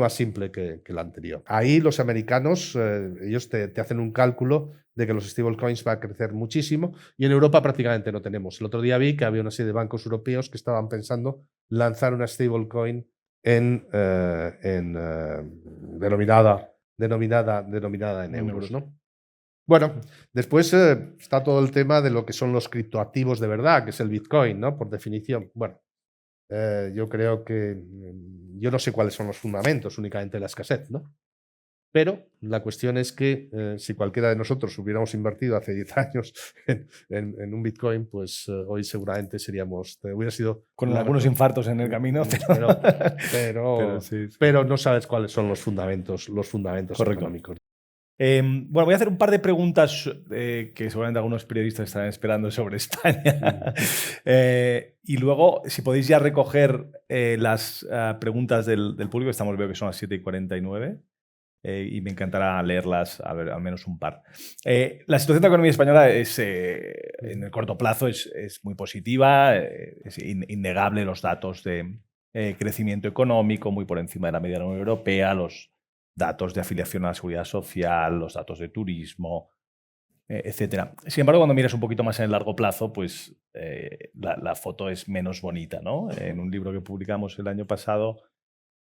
simple que el anterior. Ahí los americanos, ellos te hacen un cálculo de que los stablecoins van a crecer muchísimo y en Europa prácticamente no tenemos. El otro día vi que había una serie de bancos europeos que estaban pensando lanzar una stablecoin denominada en euros, ¿no? Bueno, después está todo el tema de lo que son los criptoactivos de verdad, que es el Bitcoin, ¿no? Por definición. Bueno, yo creo que yo no sé cuáles son los fundamentos, únicamente la escasez, ¿no? Pero la cuestión es que si cualquiera de nosotros hubiéramos invertido hace 10 años en un Bitcoin, pues hoy seguramente hubiera sido... Con algunos infartos en el camino, pero no sabes cuáles son los fundamentos económicos. Bueno, voy a hacer un par de preguntas que seguramente algunos periodistas estarán esperando sobre España. Y luego, si podéis ya recoger las preguntas del público, veo que son las 7:49. Y me encantará leerlas, a ver, al menos un par. La situación de la economía española en el corto plazo es muy positiva, es innegable los datos de crecimiento económico, muy por encima de la media de la Unión Europea, los datos de afiliación a la seguridad social, los datos de turismo, etc. Sin embargo, cuando miras un poquito más en el largo plazo, pues la foto es menos bonita, ¿no? En un libro que publicamos el año pasado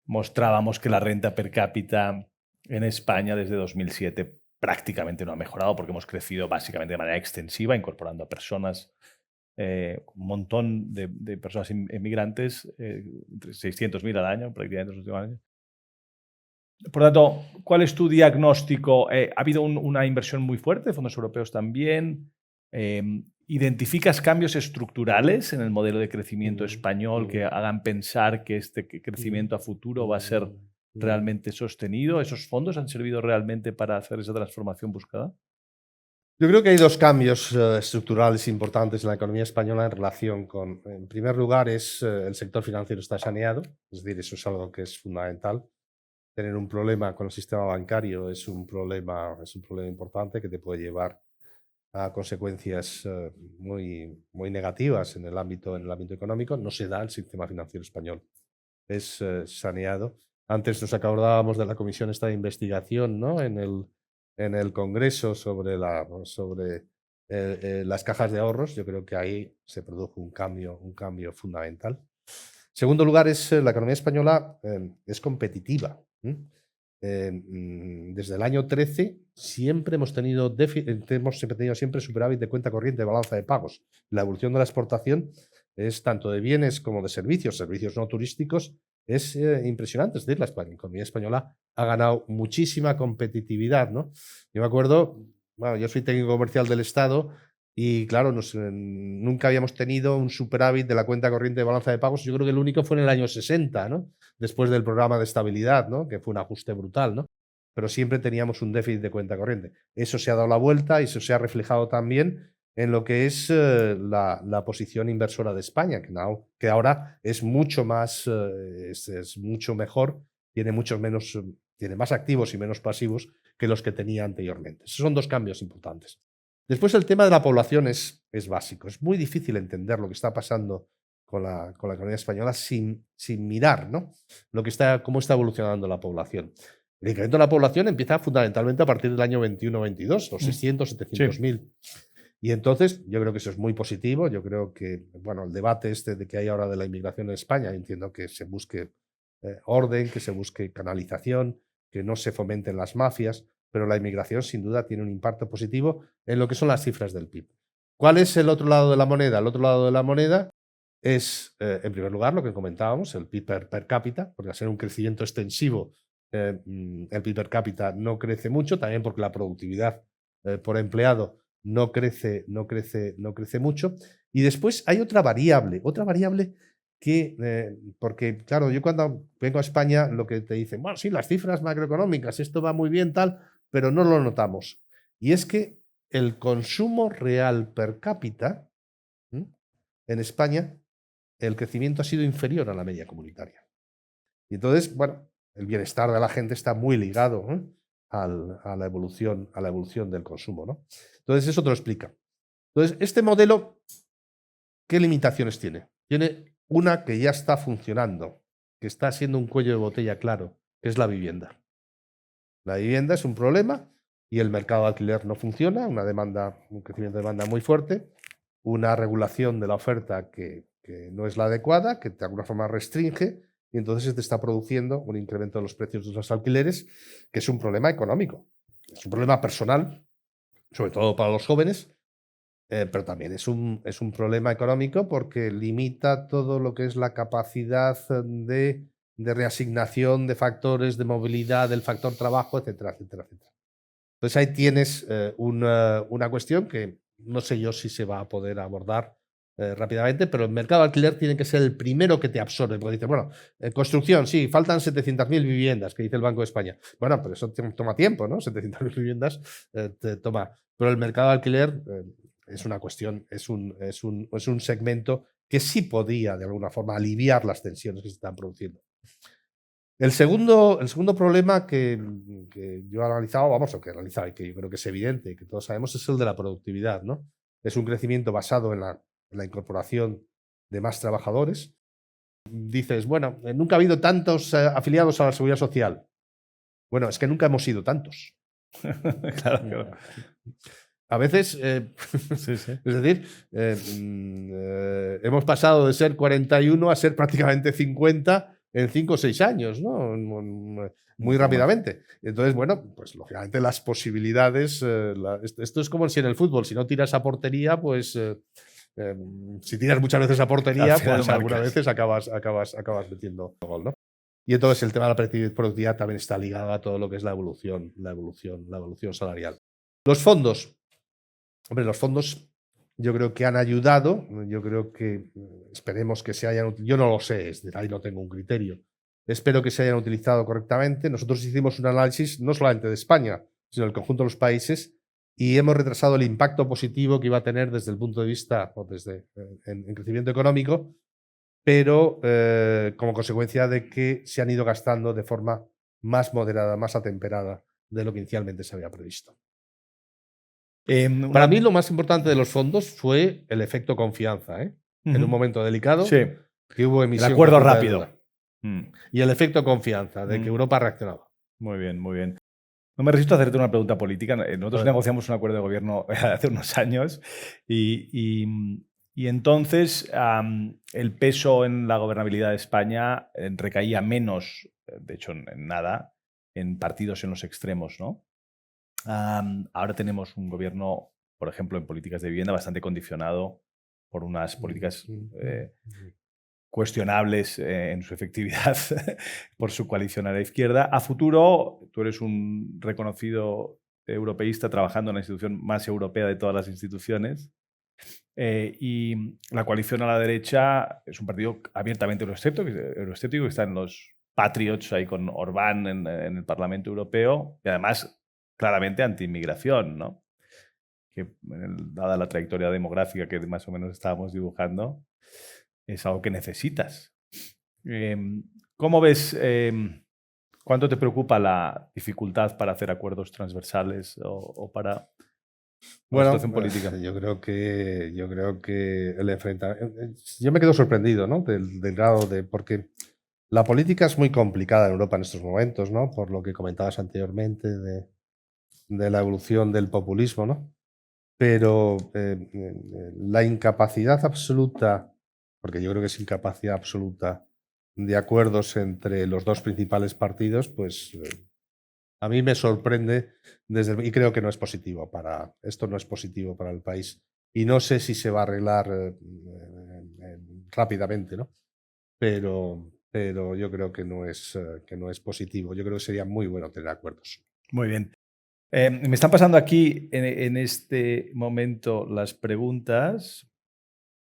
mostrábamos que la renta per cápita en España desde 2007 prácticamente no ha mejorado porque hemos crecido básicamente de manera extensiva, incorporando a personas, un montón de personas inmigrantes, entre 600.000 al año prácticamente en los últimos años. Por lo tanto, ¿cuál es tu diagnóstico? ¿Ha habido una inversión muy fuerte de fondos europeos también? ¿Identificas cambios estructurales en el modelo de crecimiento español que hagan pensar que este crecimiento a futuro va a ser realmente sostenido? ¿Esos fondos han servido realmente para hacer esa transformación buscada? Yo creo que hay dos cambios estructurales importantes en la economía española en relación con, en primer lugar, es el sector financiero está saneado, es decir, eso es algo que es fundamental. Tener un problema con el sistema bancario es un problema importante que te puede llevar a consecuencias muy negativas en el ámbito económico. No se da el sistema financiero español, es saneado. Antes nos acordábamos de la comisión esta de investigación, ¿no? en el Congreso sobre las cajas de ahorros. Yo creo que ahí se produjo un cambio fundamental. Segundo lugar, la economía española es competitiva. Desde el año 13 siempre hemos tenido siempre superávit de cuenta corriente de balanza de pagos. La evolución de la exportación es tanto de bienes como de servicios no turísticos, es impresionante. Es decir, la economía española ha ganado muchísima competitividad, ¿no? Yo me acuerdo, bueno, yo soy técnico comercial del Estado y claro, nunca habíamos tenido un superávit de la cuenta corriente de balanza de pagos. Yo creo que el único fue en el año 60, ¿no? Después del programa de estabilidad, ¿no? Que fue un ajuste brutal, ¿no? Pero siempre teníamos un déficit de cuenta corriente. Eso se ha dado la vuelta y eso se ha reflejado también en lo que es la posición inversora de España, que ahora es mucho más, es mucho mejor, tiene tiene más activos y menos pasivos que los que tenía anteriormente. Esos son dos cambios importantes. Después el tema de la población es básico. Es muy difícil entender lo que está pasando con la economía española sin mirar, ¿no? Cómo está evolucionando la población. El incremento de la población empieza fundamentalmente a partir del año 21-22, los 600, 700.000. Y entonces yo creo que eso es muy positivo. Yo creo que, bueno, el debate de que hay ahora de la inmigración en España, entiendo que se busque orden, que se busque canalización, que no se fomenten las mafias, pero la inmigración sin duda tiene un impacto positivo en lo que son las cifras del PIB. ¿Cuál es el otro lado de la moneda? El otro lado de la moneda es, en primer lugar, lo que comentábamos, el PIB per cápita, porque al ser un crecimiento extensivo, el PIB per cápita no crece mucho, también porque la productividad por empleado no crece mucho. Y después hay otra variable que, porque claro, yo cuando vengo a España lo que te dicen, bueno, sí, las cifras macroeconómicas, esto va muy bien, tal, pero no lo notamos. Y es que el consumo real per cápita en España, el crecimiento ha sido inferior a la media comunitaria. Y entonces, bueno, el bienestar de la gente está muy ligado a la evolución del consumo, ¿no? Entonces, eso te lo explica. Entonces, este modelo, ¿qué limitaciones tiene? Tiene una que ya está funcionando, que está siendo un cuello de botella claro, que es la vivienda. La vivienda es un problema y el mercado de alquiler no funciona, un crecimiento de demanda muy fuerte, una regulación de la oferta que no es la adecuada, que de alguna forma restringe, y entonces se te está produciendo un incremento de los precios de los alquileres, que es un problema económico, es un problema personal, sobre todo para los jóvenes, pero también es un problema económico porque limita todo lo que es la capacidad de reasignación de factores, de movilidad, del factor trabajo, etcétera, etcétera, etcétera. Entonces ahí tienes una cuestión que no sé yo si se va a poder abordar rápidamente, pero el mercado de alquiler tiene que ser el primero que te absorbe, porque dices, bueno, construcción, sí, faltan 700.000 viviendas, que dice el Banco de España. Bueno, pero eso toma tiempo, ¿no? 700.000 viviendas te toma. Pero el mercado de alquiler es una cuestión, es un segmento que sí podía, de alguna forma, aliviar las tensiones que se están produciendo. El segundo problema que yo he analizado, o que he analizado y que yo creo que es evidente, que todos sabemos, es el de la productividad, ¿no? Es un crecimiento basado en la incorporación de más trabajadores. Dices, bueno, nunca ha habido tantos afiliados a la Seguridad Social. Bueno, es que nunca hemos sido tantos. Claro. A veces, Sí, sí. es decir, hemos pasado de ser 41 a ser prácticamente 50 en 5 o 6 años, ¿no? Muy rápidamente. Entonces, bueno, pues lógicamente las posibilidades, esto es como si en el fútbol, si no tiras a portería, pues si tiras muchas veces a portería, pues algunas veces acabas metiendo gol, ¿no? Y entonces el tema de la productividad también está ligado a todo lo que es la evolución salarial. Los fondos. Hombre, los fondos yo creo que han ayudado, yo creo que esperemos que se hayan, yo no lo sé, ahí no tengo un criterio, espero que se hayan utilizado correctamente. Nosotros hicimos un análisis no solamente de España, sino del conjunto de los países y hemos retrasado el impacto positivo que iba a tener desde el punto de vista, en crecimiento económico, pero como consecuencia de que se han ido gastando de forma más moderada, más atemperada de lo que inicialmente se había previsto. Para mí lo más importante de los fondos fue el efecto confianza, en un momento delicado, sí, que hubo emisión. el acuerdo rápido. Y el efecto confianza, de que Europa reaccionaba. Muy bien, muy bien. No me resisto a hacerte una pregunta política. Nosotros negociamos un acuerdo de gobierno hace unos años y entonces el peso en la gobernabilidad de España recaía menos, de hecho en nada, en partidos en los extremos, ¿no? Ahora tenemos un gobierno, por ejemplo, en políticas de vivienda bastante condicionado por unas políticas cuestionables en su efectividad por su coalición a la izquierda. A futuro, tú eres un reconocido europeísta trabajando en la institución más europea de todas las instituciones y la coalición a la derecha es un partido abiertamente euroescéptico que está en los Patriots ahí con Orbán en el Parlamento Europeo y además claramente anti-inmigración, ¿no? que dada la trayectoria demográfica que más o menos estábamos dibujando, es algo que necesitas. ¿Cómo ves, cuánto te preocupa la dificultad para hacer acuerdos transversales o para la situación política? Yo creo que el enfrentamiento... Yo me quedo sorprendido, ¿no? del grado de... Porque la política es muy complicada en Europa en estos momentos, ¿no? Por lo que comentabas anteriormente de la evolución del populismo, ¿no? Pero la incapacidad absoluta, porque yo creo que es incapacidad absoluta de acuerdos entre los dos principales partidos, pues a mí me sorprende y creo que no es positivo esto no es positivo para el país. Y no sé si se va a arreglar rápidamente, ¿no? Pero yo creo que no es positivo. Yo creo que sería muy bueno tener acuerdos. Muy bien. Me están pasando aquí en este momento las preguntas.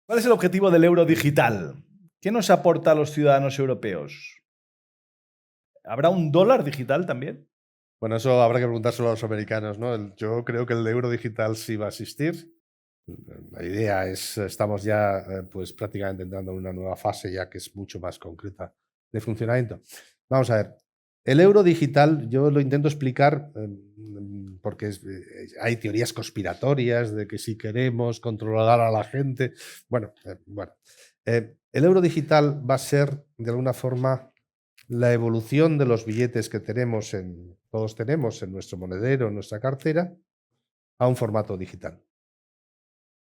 ¿Cuál es el objetivo del euro digital? ¿Qué nos aporta a los ciudadanos europeos? ¿Habrá un dólar digital también? Bueno, eso habrá que preguntárselo a los americanos, ¿no? Yo creo que el euro digital sí va a existir. La idea es, estamos ya pues prácticamente entrando en una nueva fase ya que es mucho más concreta de funcionamiento. Vamos a ver, el euro digital yo lo intento explicar porque hay teorías conspiratorias de que si queremos controlar a la gente, el euro digital va a ser de alguna forma la evolución de los billetes que todos tenemos en nuestro monedero, en nuestra cartera, a un formato digital.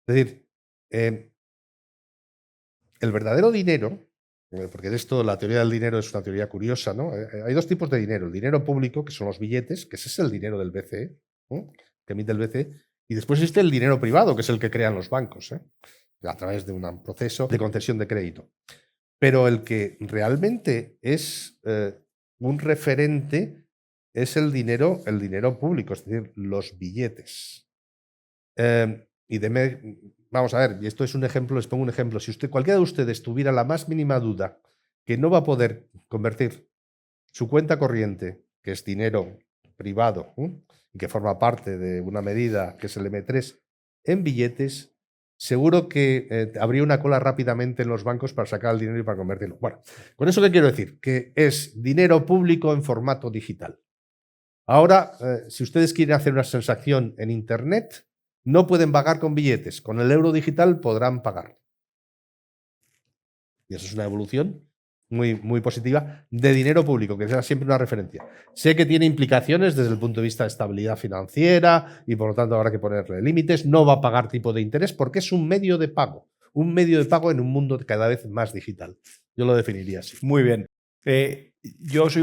Es decir, el verdadero dinero, porque de esto la teoría del dinero es una teoría curiosa, ¿no? Hay dos tipos de dinero. El dinero público, que son los billetes, que ese es el dinero del BCE, ¿no? Que emite el BCE, y después existe el dinero privado, que es el que crean los bancos, a través de un proceso de concesión de crédito. Pero el que realmente es un referente es el dinero público, es decir, los billetes. Vamos a ver, y esto es un ejemplo, les pongo un ejemplo. Si cualquiera de ustedes tuviera la más mínima duda que no va a poder convertir su cuenta corriente, que es dinero privado, y que forma parte de una medida que es el M3, en billetes, seguro que habría una cola rápidamente en los bancos para sacar el dinero y para convertirlo. Bueno, ¿con eso qué quiero decir? Que es dinero público en formato digital. Ahora, si ustedes quieren hacer una transacción en Internet, no pueden pagar con billetes. Con el euro digital podrán pagar. Y eso es una evolución muy, muy positiva de dinero público, que sea siempre una referencia. Sé que tiene implicaciones desde el punto de vista de estabilidad financiera y por lo tanto habrá que ponerle límites. No va a pagar tipo de interés porque es un medio de pago. Un medio de pago en un mundo cada vez más digital. Yo lo definiría así. Muy bien. Yo soy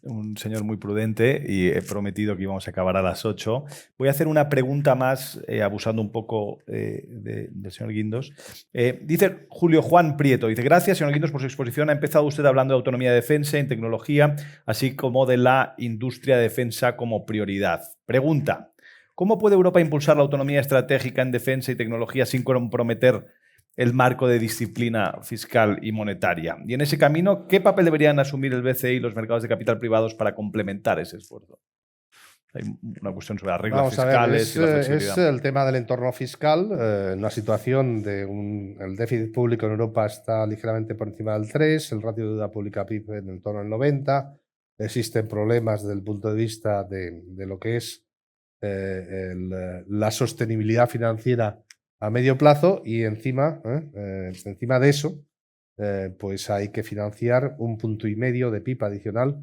un señor muy prudente y he prometido que íbamos a acabar a las 8. Voy a hacer una pregunta más, abusando un poco del señor Guindos. Dice Julio Juan Prieto, dice: gracias, señor Guindos, por su exposición. Ha empezado usted hablando de autonomía de defensa en tecnología, así como de la industria de defensa como prioridad. Pregunta: ¿cómo puede Europa impulsar la autonomía estratégica en defensa y tecnología sin comprometer el marco de disciplina fiscal y monetaria? Y en ese camino, ¿qué papel deberían asumir el BCE y los mercados de capital privados para complementar ese esfuerzo? Hay una cuestión sobre las reglas fiscales y la flexibilidad. Es el tema del entorno fiscal. En la situación el déficit público en Europa está ligeramente por encima del 3, el ratio de deuda pública PIB en el torno al 90. Existen problemas desde el punto de vista de lo que es la sostenibilidad financiera a medio plazo y encima de eso, pues hay que financiar 1,5 puntos de PIB adicional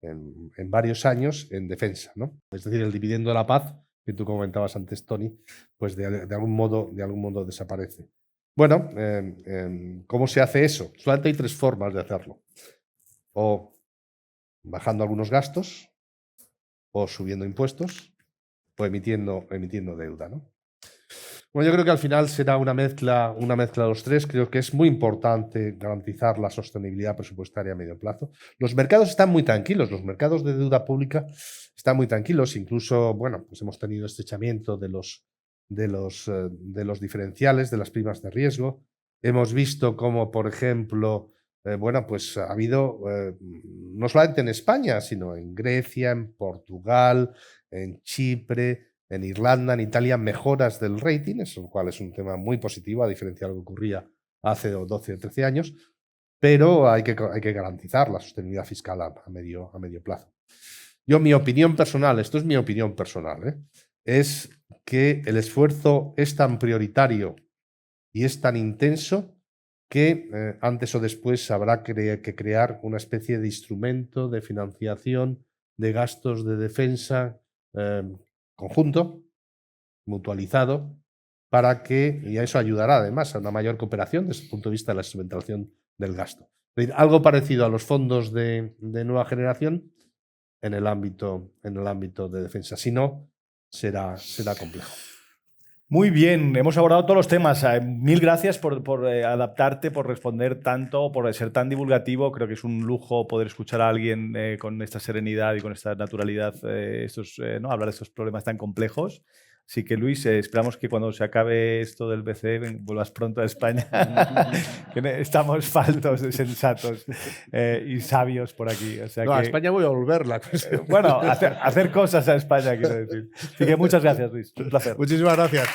en varios años en defensa, ¿no? Es decir, el dividendo de la paz, que tú comentabas antes, Tony, pues de algún modo desaparece. Bueno, ¿cómo se hace eso? Solamente hay 3 formas de hacerlo. O bajando algunos gastos, o subiendo impuestos, o emitiendo deuda, ¿no? Bueno, yo creo que al final será una mezcla de los 3. Creo que es muy importante garantizar la sostenibilidad presupuestaria a medio plazo. Los mercados están muy tranquilos, los mercados de deuda pública están muy tranquilos. Incluso, bueno, pues hemos tenido estrechamiento de los diferenciales, de las primas de riesgo. Hemos visto cómo, por ejemplo, pues ha habido, no solamente en España, sino en Grecia, en Portugal, en Chipre, en Irlanda, en Italia, mejoras del rating, eso cual es un tema muy positivo, a diferencia de lo que ocurría hace 12 o 13 años, pero hay que garantizar la sostenibilidad fiscal a medio plazo. Yo, mi opinión personal, esto es mi opinión personal, es que el esfuerzo es tan prioritario y es tan intenso que antes o después habrá que crear una especie de instrumento de financiación de gastos de defensa conjunto, mutualizado, para que, y eso ayudará además a una mayor cooperación desde el punto de vista de la instrumentación del gasto. Es decir, algo parecido a los fondos de nueva generación en el ámbito de defensa. Si no, será complejo. Muy bien, hemos abordado todos los temas. Mil gracias por adaptarte, por responder tanto, por ser tan divulgativo. Creo que es un lujo poder escuchar a alguien con esta serenidad y con esta naturalidad ¿no? hablar de estos problemas tan complejos. Así que, Luis, esperamos que cuando se acabe esto del BCE vuelvas pronto a España. Que estamos faltos de sensatos y sabios por aquí. O sea no, que, a España voy a volver. bueno, hacer cosas a España, quiero decir. Así que muchas gracias, Luis. Un placer. Muchísimas gracias.